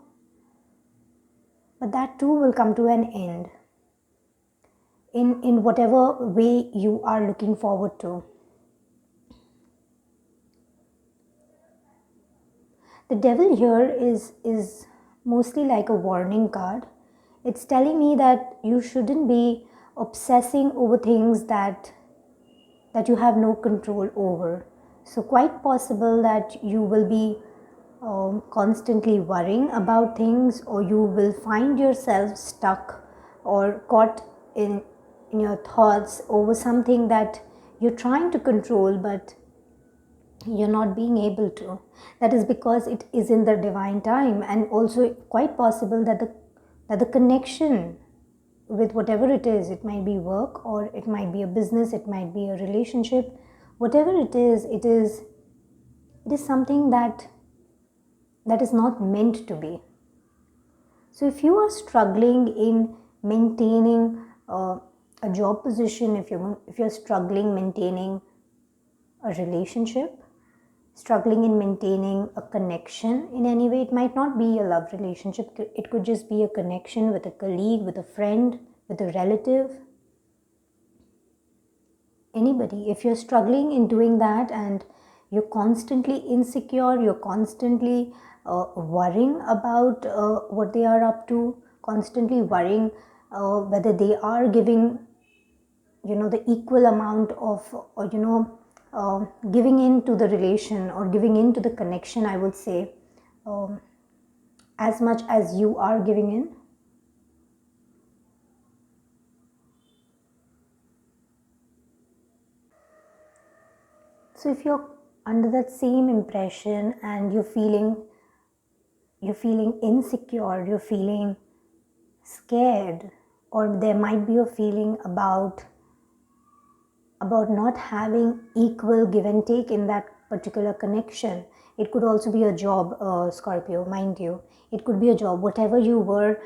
But that too will come to an end. in whatever way you are looking forward to. The devil here is mostly like a warning card. It's telling me that you shouldn't be obsessing over things that you have no control over. So quite possible that you will be constantly worrying about things, or you will find yourself stuck or caught in your thoughts over something that you're trying to control, but you're not being able to. That is because it is in the divine time, and also quite possible that the connection with whatever it might be work, or it might be a business, it might be a relationship, whatever it is something that is not meant to be. So if you are struggling in maintaining a job position, if you're struggling maintaining a relationship, struggling in maintaining a connection in any way, it might not be a love relationship, it could just be a connection with a colleague, with a friend, with a relative, anybody. If you're struggling in doing that and you're constantly insecure, you're constantly worrying about what they are up to, constantly worrying whether they are giving the equal amount of, or giving in to the relation or giving in to the connection, I would say, um, as much as you are giving in. So if you're under that same impression and you're feeling insecure, you're feeling scared, or there might be a feeling about not having equal give and take in that particular connection. It could also be a job, Scorpio, mind you. It could be a job, whatever you were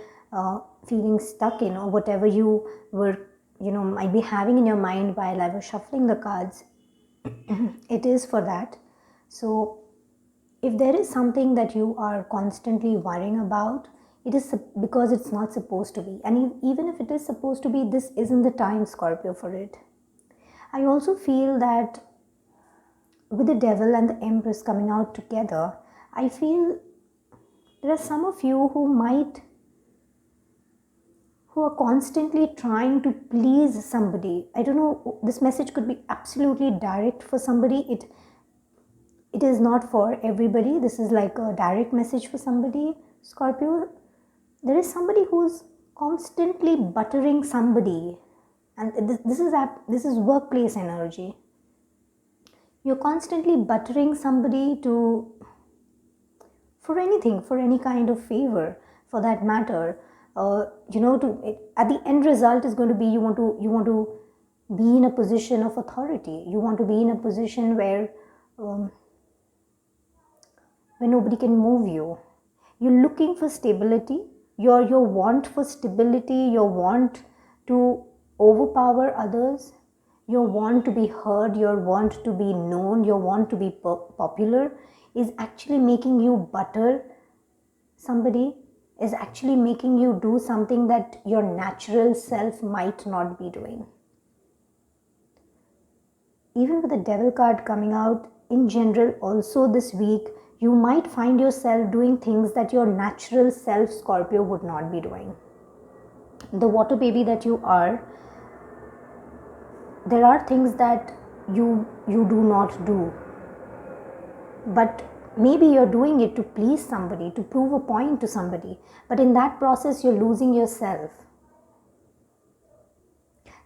feeling stuck in, or whatever you were, might be having in your mind while I was shuffling the cards. It is for that. So if there is something that you are constantly worrying about, it is because it's not supposed to be. And even if it is supposed to be, this isn't the time, Scorpio, for it. I also feel that with the devil and the empress coming out together, I feel there are some of you who are constantly trying to please somebody. I don't know, this message could be absolutely direct for somebody. It is not for everybody. This is like a direct message for somebody, Scorpio. There is somebody who's constantly buttering somebody, and this is workplace energy. You're constantly buttering somebody for anything, for any kind of favor, for that matter. At the end result is going to be, you want to be in a position of authority. You want to be in a position where nobody can move you. You're looking for stability. Your want for stability, your want to overpower others, your want to be heard, your want to be known, your want to be popular is actually making you butter somebody, is actually making you do something that your natural self might not be doing. Even with the devil card coming out, in general also this week, you might find yourself doing things that your natural self, Scorpio, would not be doing. The water baby that you are, there are things that you do not do, but maybe you're doing it to please somebody, to prove a point to somebody, but in that process you're losing yourself.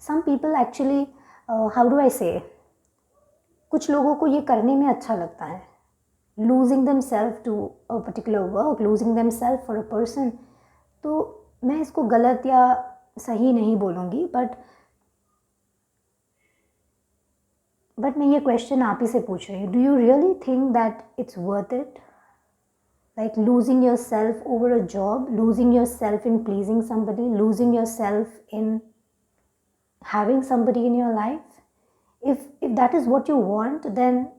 Some people actually, how do I say, कुछ लोगों को ये करने में अच्छा लगता है, losing themselves to a particular work, losing themselves for a person. तो मैं इसको गलत या सही नहीं बोलूँगी, बट मैं ये क्वेश्चन आप ही से पूछ रही हूँ. Do you really think that it's worth it? Like losing yourself over a job, losing yourself in pleasing somebody, losing yourself in having somebody in your life. If that is what you want, then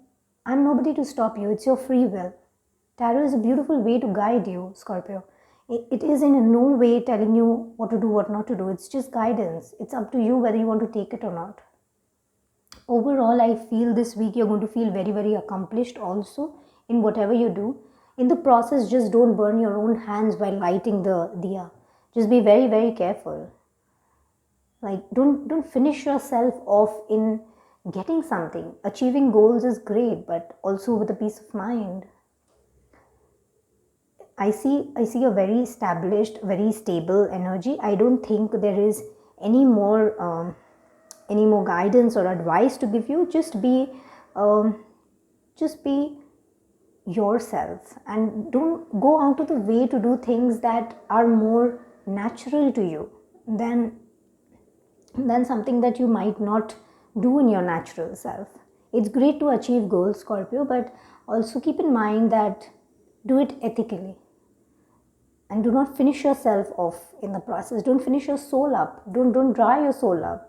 I'm nobody to stop you. It's your free will. Tarot is a beautiful way to guide you, Scorpio. It is in no way telling you what to do, what not to do. It's just guidance. It's up to you whether you want to take it or not. Overall, I feel this week you're going to feel very, very accomplished also in whatever you do. In the process, just don't burn your own hands while lighting the diya. Just be very, very careful. Like, don't finish yourself off in getting something. Achieving goals is great, but also with a peace of mind. I see a very established, very stable energy. I don't think there is any more guidance or advice to give you. Um, just be yourself, and don't go out of the way to do things that are more natural to you than something that you might not do in your natural self. It's great to achieve goals, Scorpio, but also keep in mind that do it ethically, and do not finish yourself off in the process. Don't finish your soul up. Don't dry your soul up.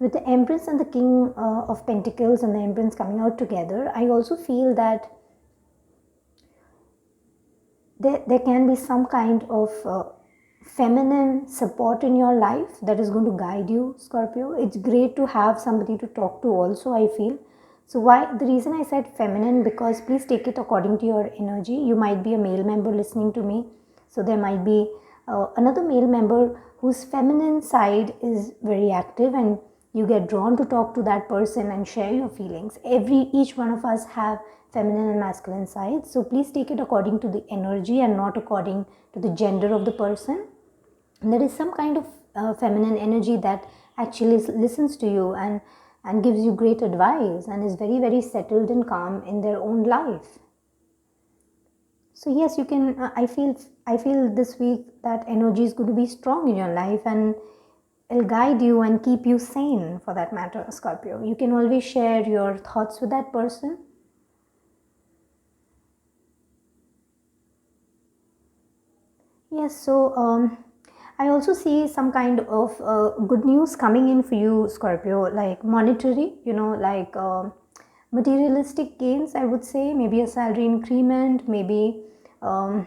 With the Empress and the King of Pentacles and the Empress coming out together, I also feel that there can be some kind of feminine support in your life that is going to guide you, Scorpio. It's great to have somebody to talk to also, I feel. So why the reason I said feminine, because please take it according to your energy. You might be a male member listening to me, so there might be another male member whose feminine side is very active, and you get drawn to talk to that person and share your feelings. Each one of us have feminine and masculine sides, so please take it according to the energy and not according to the gender of the person. And there is some kind of feminine energy that actually listens to you and gives you great advice and is very, very settled and calm in their own life. So yes, you can I feel this week that energy is going to be strong in your life, and it'll guide you and keep you sane, for that matter, Scorpio. You can always share your thoughts with that person. Yes, so I also see some kind of good news coming in for you, Scorpio, like monetary, like materialistic gains, I would say. Maybe a salary increment, maybe some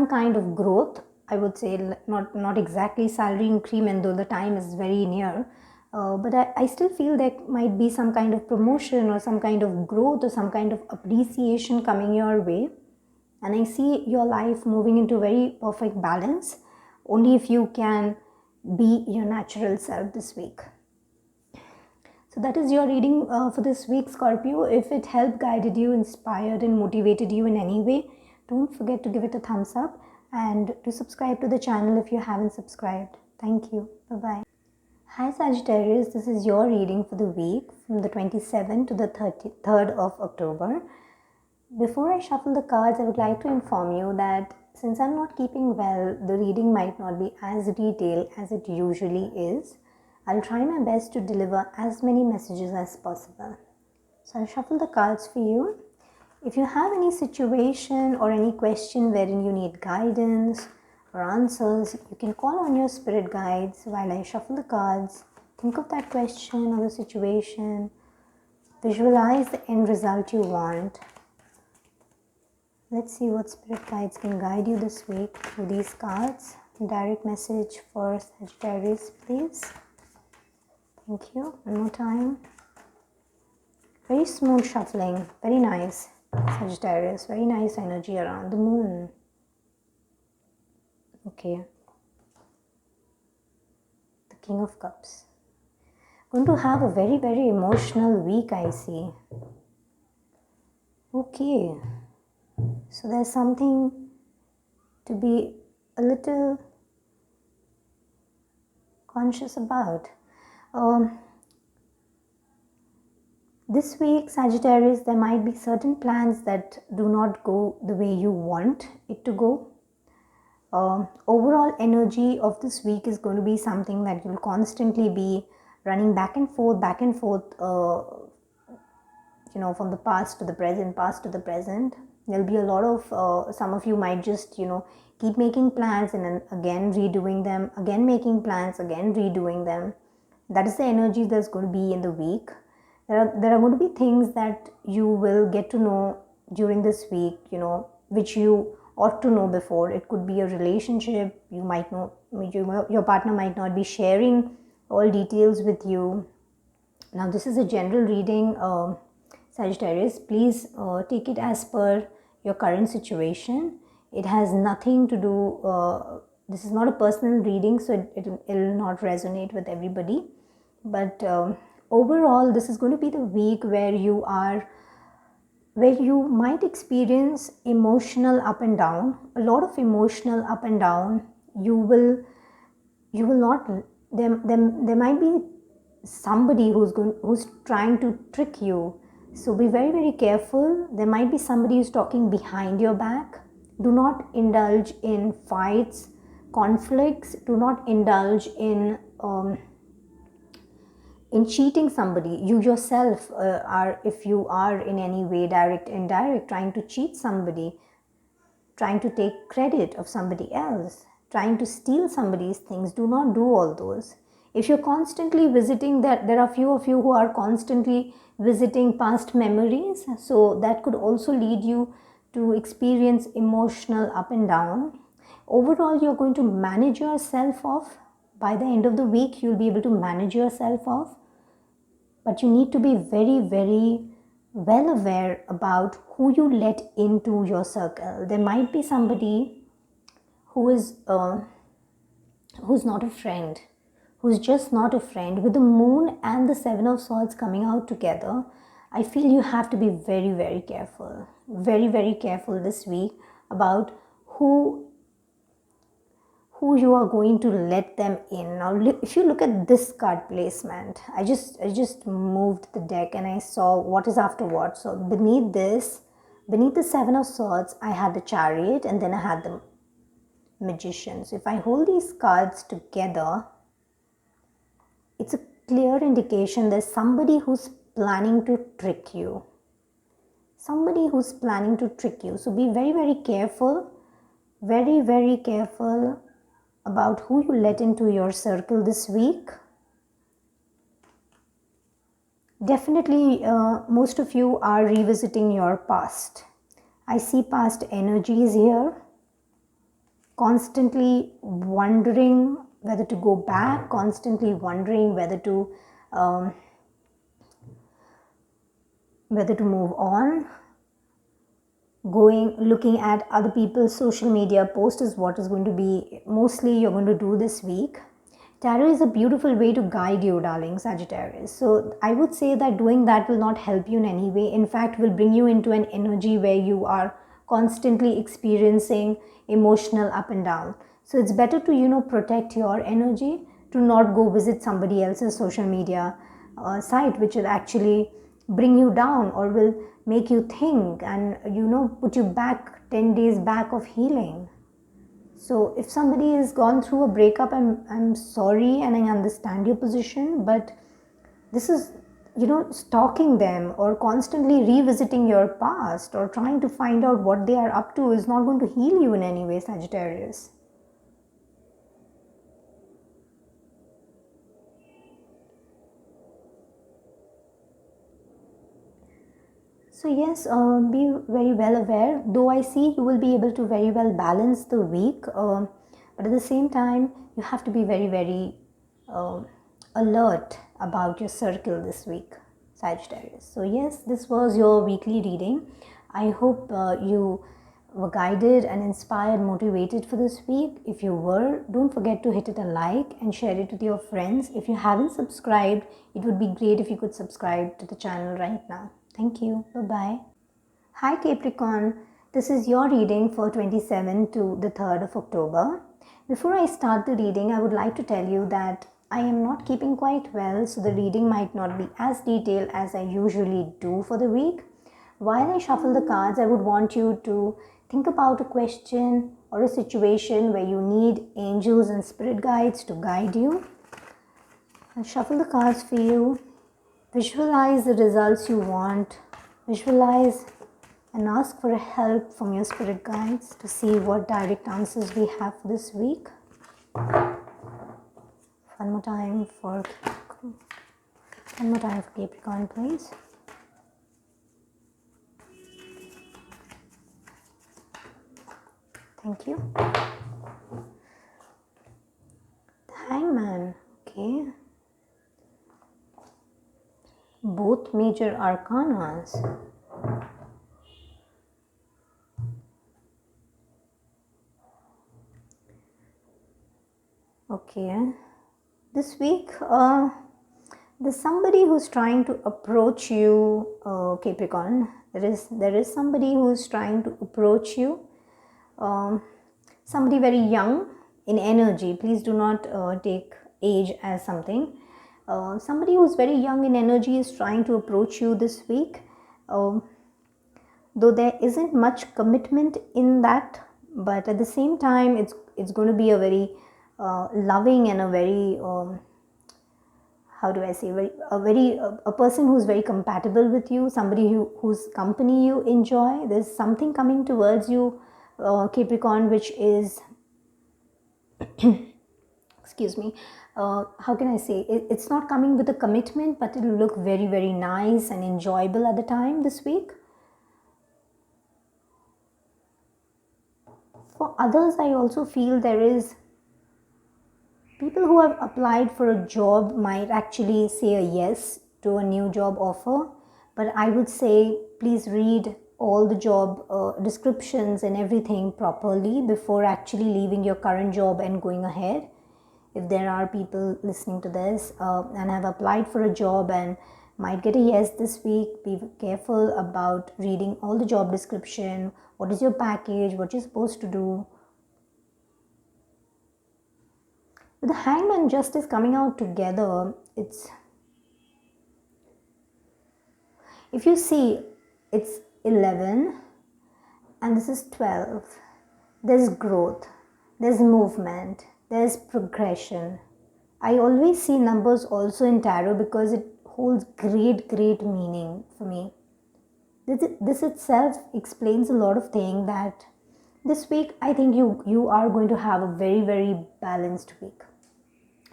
kind of growth, I would say. Not exactly salary increment, though the time is very near. But I still feel there might be some kind of promotion or some kind of growth or some kind of appreciation coming your way. And I see your life moving into very perfect balance only if you can be your natural self this week. So that is your reading for this week, Scorpio. If it helped, guided you, inspired and motivated you in any way, don't forget to give it a thumbs up and to subscribe to the channel if you haven't subscribed. Thank you. Bye-bye. Hi Sagittarius, this is your reading for the week from the 27th to the 3rd of October. Before I shuffle the cards, I would like to inform you that since I'm not keeping well, the reading might not be as detailed as it usually is. I'll try my best to deliver as many messages as possible. So I'll shuffle the cards for you. If you have any situation or any question wherein you need guidance or answers, you can call on your spirit guides while I shuffle the cards. Think of that question or the situation. Visualize the end result you want. Let's see what spirit guides can guide you this week through these cards. Direct message for Sagittarius, please. Thank you. One more time. Very smooth shuffling. Very nice, Sagittarius. Very nice energy around the moon. Okay. The King of Cups. Going to have a very, very emotional week, I see. Okay. So there's something to be a little conscious about. This week, Sagittarius, there might be certain plans that do not go the way you want it to go. Overall energy of this week is going to be something that you'll constantly be running back and forth, from the past to the present. There'll be a lot of, some of you might just, keep making plans and then again redoing them, again making plans, again redoing them. That is the energy that's going to be in the week. There are going to be things that you will get to know during this week, which you ought to know before. It could be a relationship. You might know, your partner might not be sharing all details with you. Now, this is a general reading, Sagittarius. Please take it as per your current situation. It has nothing to do, this is not a personal reading, so it will not resonate with everybody. But overall, this is going to be the week where you might experience emotional up and down, a lot of emotional up and down. You will not, there might be somebody who's trying to trick you. So be very, very careful. There might be somebody who's talking behind your back. Do not indulge in fights, conflicts. Do not indulge in cheating somebody. You yourself are, if you are in any way, direct, indirect, trying to cheat somebody, trying to take credit of somebody else, trying to steal somebody's things, do not do all those. If you're constantly visiting, that there are few of you who are constantly visiting past memories, so that could also lead you to experience emotional up and down. Overall, you're going to manage yourself off. By the end of the week, you'll be able to manage yourself off. But you need to be very, very well aware about who you let into your circle. There might be somebody who is who's not a friend, who's just not a friend. With the moon and the Seven of Swords coming out together, I feel you have to be very, very careful, very, very careful this week about who you are going to let them in. Now, if you look at this card placement, I just moved the deck and I saw what is after what. So beneath the Seven of Swords, I had the Chariot and then I had the Magician. So if I hold these cards together, it's a clear indication there's somebody who's planning to trick you. Somebody who's planning to trick you. So be very, very careful, very, very careful about who you let into your circle this week. Definitely, most of you are revisiting your past. I see past energies here, constantly wondering whether to go back, constantly wondering whether to move on. Looking at other people's social media posts is what is going to be mostly you're going to do this week. Tarot is a beautiful way to guide you, darling Sagittarius. So I would say that doing that will not help you in any way. In fact, will bring you into an energy where you are constantly experiencing emotional up and down. So it's better to, protect your energy, to not go visit somebody else's social media site, which will actually bring you down or will make you think and put you back 10 days back of healing. So if somebody has gone through a breakup, I'm sorry and I understand your position, but this is stalking them or constantly revisiting your past or trying to find out what they are up to is not going to heal you in any way, Sagittarius. So yes, be very well aware, though I see you will be able to very well balance the week, but at the same time, you have to be very, very alert about your circle this week, Sagittarius. So yes, this was your weekly reading. I hope you were guided and inspired, motivated for this week. If you were, don't forget to hit it a like and share it with your friends. If you haven't subscribed, it would be great if you could subscribe to the channel right now. Thank you. Bye-bye. Hi Capricorn. This is your reading for 27 to the 3rd of October. Before I start the reading, I would like to tell you that I am not keeping quite well, so the reading might not be as detailed as I usually do for the week. While I shuffle the cards, I would want you to think about a question or a situation where you need angels and spirit guides to guide you. I'll shuffle the cards for you. Visualize the results you want. Visualize and ask for help from your spirit guides to see what direct answers we have for this week. One more time for Capricorn, please. Thank you. The Hangman. Okay. Both major arcanas. Okay. This week, there's somebody who's trying to approach you, Capricorn. There is somebody who's trying to approach you. Somebody very young in energy. Please do not take age as something. Somebody who's very young in energy is trying to approach you this week. Though there isn't much commitment in that, but at the same time, it's going to be a very loving and a very how do I say, a person who's very compatible with you, somebody whose company you enjoy. There's something coming towards you, Capricorn, which is excuse me, how can I say, it's not coming with a commitment, but it'll look very, very nice and enjoyable at the time this week. For others, I also feel there is people who have applied for a job might actually say a yes to a new job offer, but I would say please read all the job descriptions and everything properly before actually leaving your current job and going ahead. If there are people listening to this and have applied for a job and might get a yes this week, be careful about reading all the job description. What is your package? What you're supposed to do? With the Hangman Justice coming out together, it's, if you see, it's 11 and this is 12. There's growth, there's movement, there's progression. I always see numbers also in tarot because it holds great meaning for me. This itself explains a lot of things that this week I think you are going to have a very balanced week.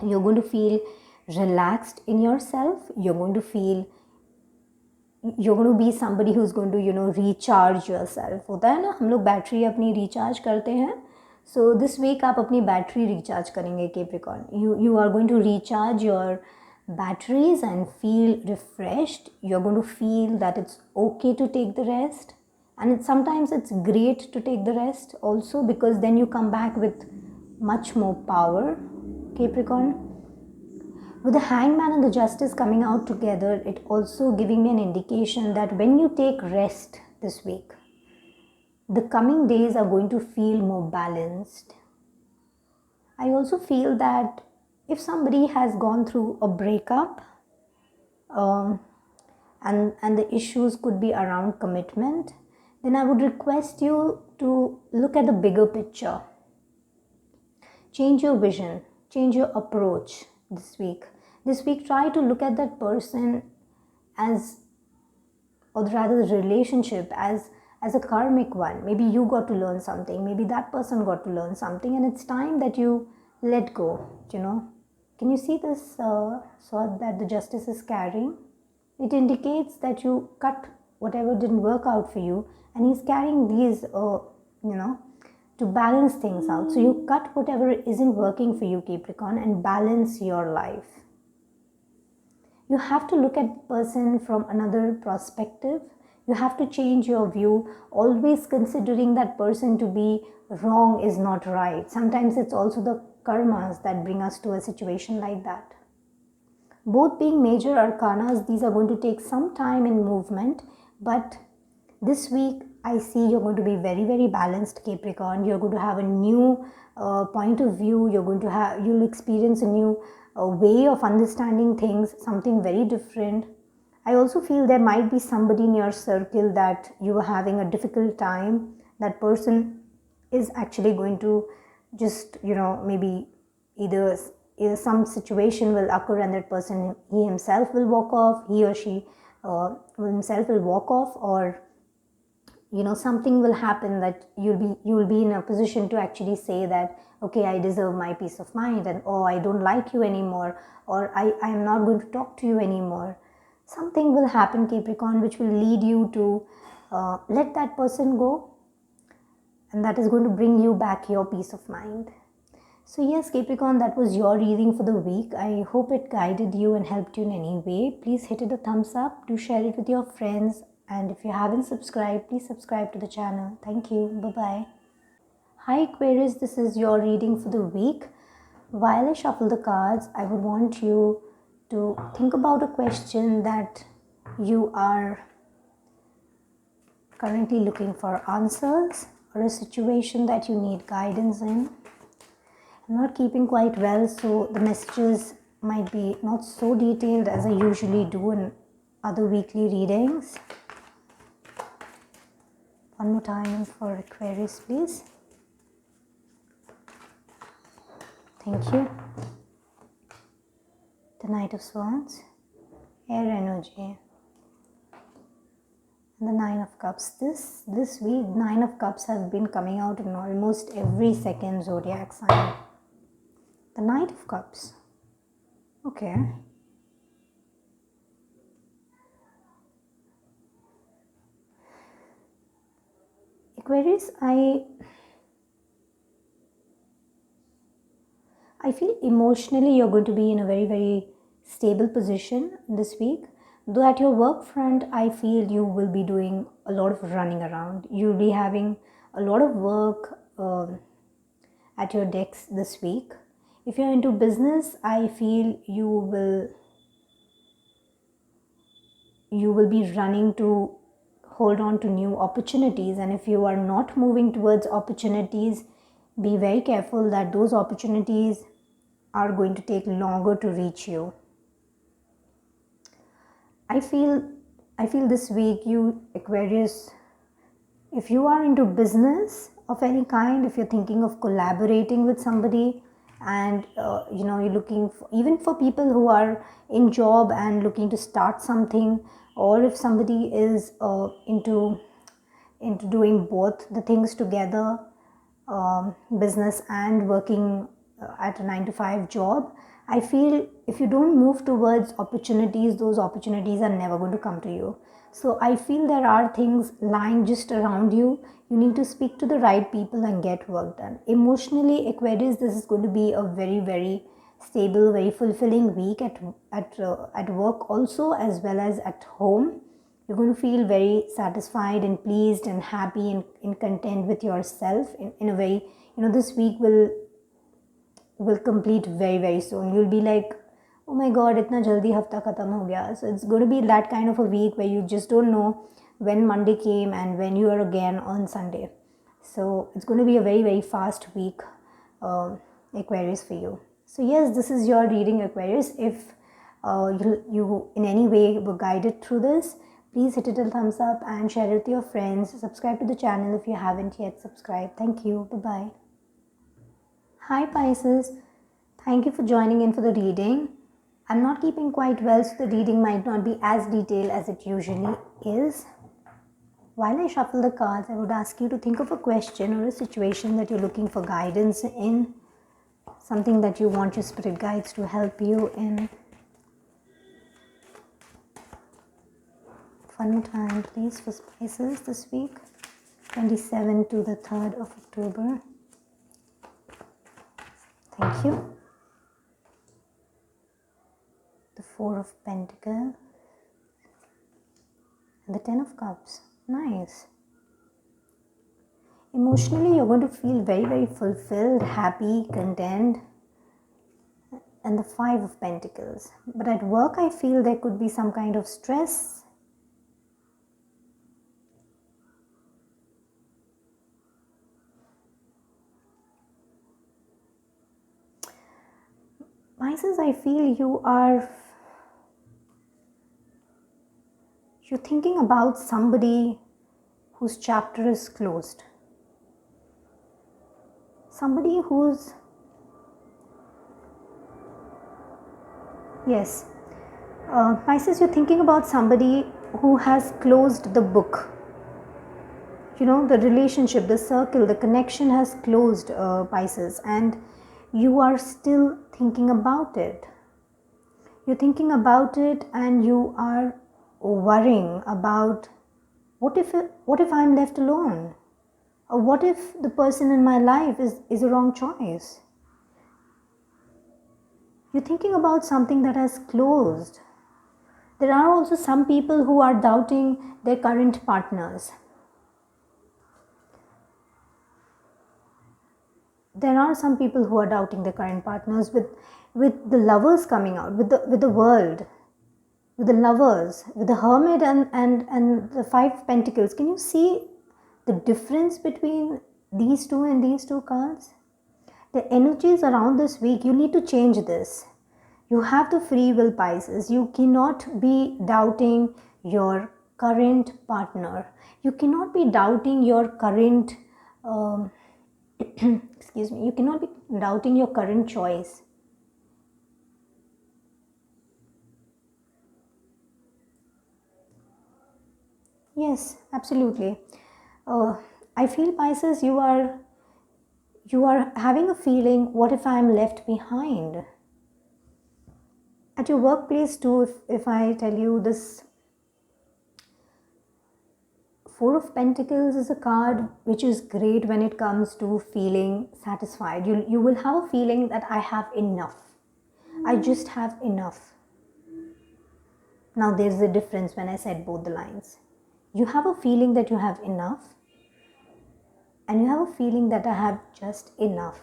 You're going to feel relaxed in yourself. You're going to be somebody who's going to recharge yourself. होता है ना, हम लोग battery अपनी recharge करते हैं. So this week आप अपनी बैटरी रिचार्ज करेंगे Capricorn. You are going to recharge your batteries and feel refreshed. You're going to feel that it's okay to take the rest, and sometimes it's great to take the rest also, because then you come back with much more power, Capricorn. With the Hangman and the Justice coming out together, it also giving me an indication that when you take rest this week, the coming days are going to feel more balanced. I also feel that if somebody has gone through a breakup and the issues could be around commitment, then I would request you to look at the bigger picture. Change your vision, change your approach this week. This week, try to look at that person as, or rather the relationship as a karmic one. Maybe you got to learn something, maybe that person got to learn something, and it's time that you let go, Can you see this sword that the Justice is carrying? It indicates that you cut whatever didn't work out for you, and he's carrying these, to balance things out. So you cut whatever isn't working for you, Capricorn, and balance your life. You have to look at the person from another perspective. You have to change your view, always considering that person to be wrong is not right. Sometimes it's also the karmas that bring us to a situation like that. Both being major arcanas, these are going to take some time in movement, but this week I see you're going to be very balanced, Capricorn. You're going to have a new point of view. You'll experience a new way of understanding things, something very different. I also feel there might be somebody in your circle that you are having a difficult time. That person is actually going to just, maybe either some situation will occur and that person, he himself will walk off, he or she himself will walk off, or something will happen that you will be in a position to actually say that, okay, I deserve my peace of mind, and I don't like you anymore, or I am not going to talk to you anymore. Something will happen, Capricorn, which will lead you to let that person go. and that is going to bring you back your peace of mind. So yes, Capricorn, that was your reading for the week. I hope it guided you and helped you in any way. Please hit it a thumbs up, do share it with your friends, and if you haven't subscribed, please subscribe to the channel. Thank you. Bye-bye. Hi Aquarius, this is your reading for the week. While I shuffle the cards, I would want you to think about a question that you are currently looking for answers, or a situation that you need guidance in. I'm not keeping quite well, so the messages might be not so detailed as I usually do in other weekly readings. One more time for Aquarius, please. Thank you. The Knight of Swords, air energy, and the Nine of Cups. This week, Nine of Cups have been coming out in almost every second zodiac sign. The Knight of Cups. Okay. Aquarius, I feel emotionally you're going to be in a very, very stable position this week. Though at your work front, I feel you will be doing a lot of running around. You'll be having a lot of work at your decks this week. If you're into business, I feel you will be running to hold on to new opportunities, and if you are not moving towards opportunities, be very careful that those opportunities are going to take longer to reach you. I feel this week, you Aquarius, if you are into business of any kind, if you're thinking of collaborating with somebody, and you're looking for, even for people who are in job and looking to start something, or if somebody is into doing both the things together, business and working at a 9 to 5 job, I feel if you don't move towards opportunities, those opportunities are never going to come to you. So I feel there are things lying just around you. You need to speak to the right people and get work done. Emotionally, Aquarius, this is going to be a very, very stable, very fulfilling week at work also, as well as at home. You're going to feel very satisfied and pleased and happy and content with yourself in a way. This week will complete very, very soon. You'll be like, oh my god, itna jaldi hafta khatam ho gaya. So it's going to be that kind of a week where you just don't know when Monday came and when you are again on Sunday. So it's going to be a very, very fast week, Aquarius, for you. So yes, this is your reading, Aquarius. If you in any way were guided through this, please hit it a thumbs up and share it with your friends. Subscribe to the channel if you haven't yet subscribed. Thank you. Bye-bye. Hi Pisces, thank you for joining in for the reading. I'm not keeping quite well, so the reading might not be as detailed as it usually is. While I shuffle the cards, I would ask you to think of a question or a situation that you're looking for guidance in, something that you want your spirit guides to help you in. One more time, please, for Pisces this week, 27 to the 3rd of October. Thank you. The 4 of Pentacles and the 10 of Cups. Nice. Emotionally, you're going to feel very, very fulfilled, happy, content. And the 5 of Pentacles. But at work, I feel there could be some kind of stress. Pisces, I feel you're thinking about somebody whose chapter is closed. Somebody who's, yes, Pisces, you're thinking about somebody who has closed the book. The relationship, the circle, the connection has closed, Pisces, and you are still thinking about it. You're thinking about it and you are worrying about what if I'm left alone? What if the person in my life is a wrong choice? You're thinking about something that has closed. There are also some people who are doubting their current partners. There are some people who are doubting their current partners with the lovers coming out, with the world, with the lovers, with the hermit and the five of pentacles. Can you see the difference between these two and these two cards? The energies around this week, you need to change this. You have the free will, Pisces. You cannot be doubting your current partner. You cannot be doubting your current excuse me, you cannot be doubting your current choice. Yes, absolutely. I feel, Pisces, you are having a feeling, what if I am left behind? At your workplace too, if I tell you this, Four of Pentacles is a card which is great when it comes to feeling satisfied. You will have a feeling that I have enough. I just have enough. Now there's a difference when I said both the lines. You have a feeling that you have enough, and you have a feeling that I have just enough.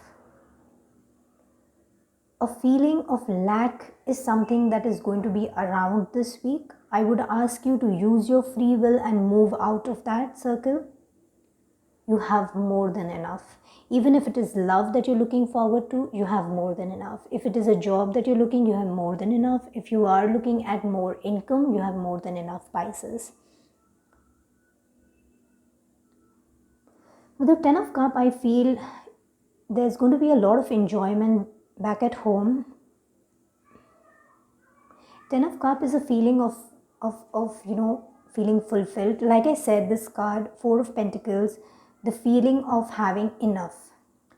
A feeling of lack is something that is going to be around this week. I would ask you to use your free will and move out of that circle. You have more than enough. Even if it is love that you're looking forward to, you have more than enough. If it is a job that you're looking, you have more than enough. If you are looking at more income, you have more than enough, Pisces. With the Ten of Cups, I feel there's going to be a lot of enjoyment back at home. Ten of Cups is a feeling of feeling fulfilled. Like I said, this card, Four of Pentacles, the feeling of having enough.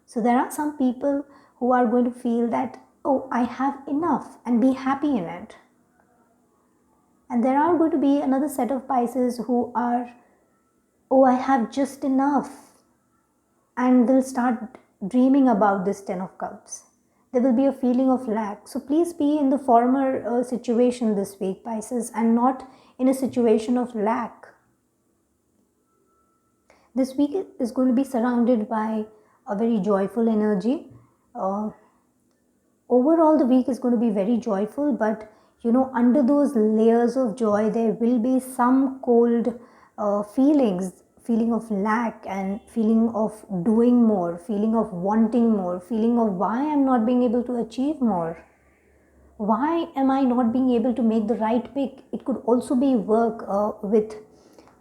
So there are some people who are going to feel that, oh, I have enough, and be happy in it. And there are going to be another set of Pisces who are, oh, I have just enough, and will start dreaming about this Ten of Cups. There will be a feeling of lack. So please be in the former situation this week, Pisces, and not in a situation of lack. This week is going to be surrounded by a very joyful energy. Overall, the week is going to be very joyful, but under those layers of joy, there will be some cold feeling of lack, and feeling of doing more, feeling of wanting more, feeling of why I'm not being able to achieve more. Why am I not being able to make the right pick? It could also be work with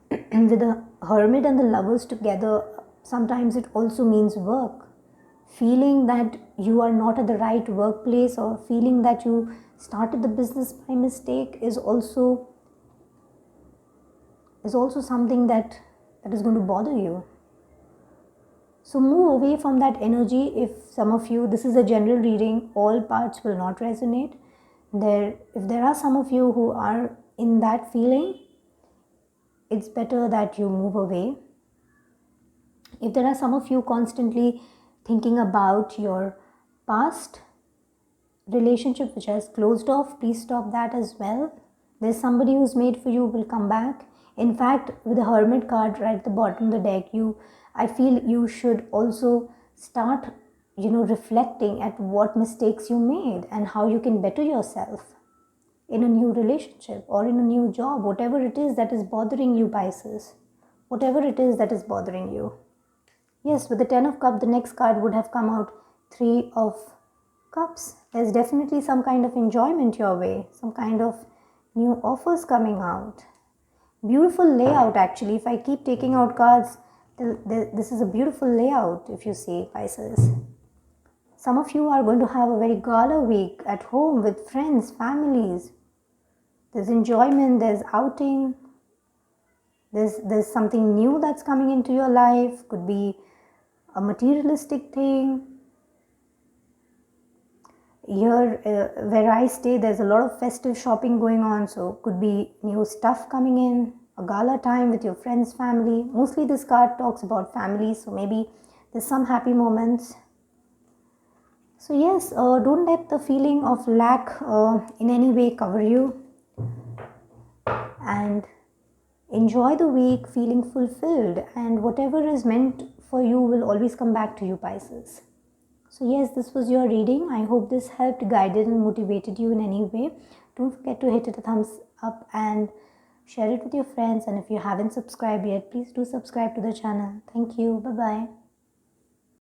the hermit and the lovers together. Sometimes it also means work. Feeling that you are not at the right workplace, or feeling that you started the business by mistake, is also something that is going to bother you. So move away from that energy. If some of you, this is a general reading, all parts will not resonate. If there are some of you who are in that feeling, it's better that you move away. If there are some of you constantly thinking about your past relationship which has closed off, please stop that as well. There's somebody who's made for you, will come back. In fact, with the Hermit card right at the bottom of the deck, I feel you should also start reflecting at what mistakes you made and how you can better yourself in a new relationship or in a new job, whatever it is that is bothering you, Pisces. Whatever it is that is bothering you. Yes, with the Ten of Cups, the next card would have come out, Three of Cups. There's definitely some kind of enjoyment your way, some kind of new offers coming out. Beautiful layout, actually. If I keep taking out cards, this is a beautiful layout, if you see, Pisces. Some of you are going to have a very gala week at home with friends, families. There's enjoyment, there's outing, there's something new that's coming into your life. Could be a materialistic thing. Here where I stay, there's a lot of festive shopping going on, so could be new stuff coming in, a gala time with your friends, family. Mostly this card talks about family, so maybe there's some happy moments. So yes, don't let the feeling of lack in any way cover you, and enjoy the week feeling fulfilled, and whatever is meant for you will always come back to you, Pisces. So yes, this was your reading. I hope this helped, guided and motivated you in any way. Don't forget to hit it a thumbs up and share it with your friends, and if you haven't subscribed yet, please do subscribe to the channel. Thank you. Bye bye.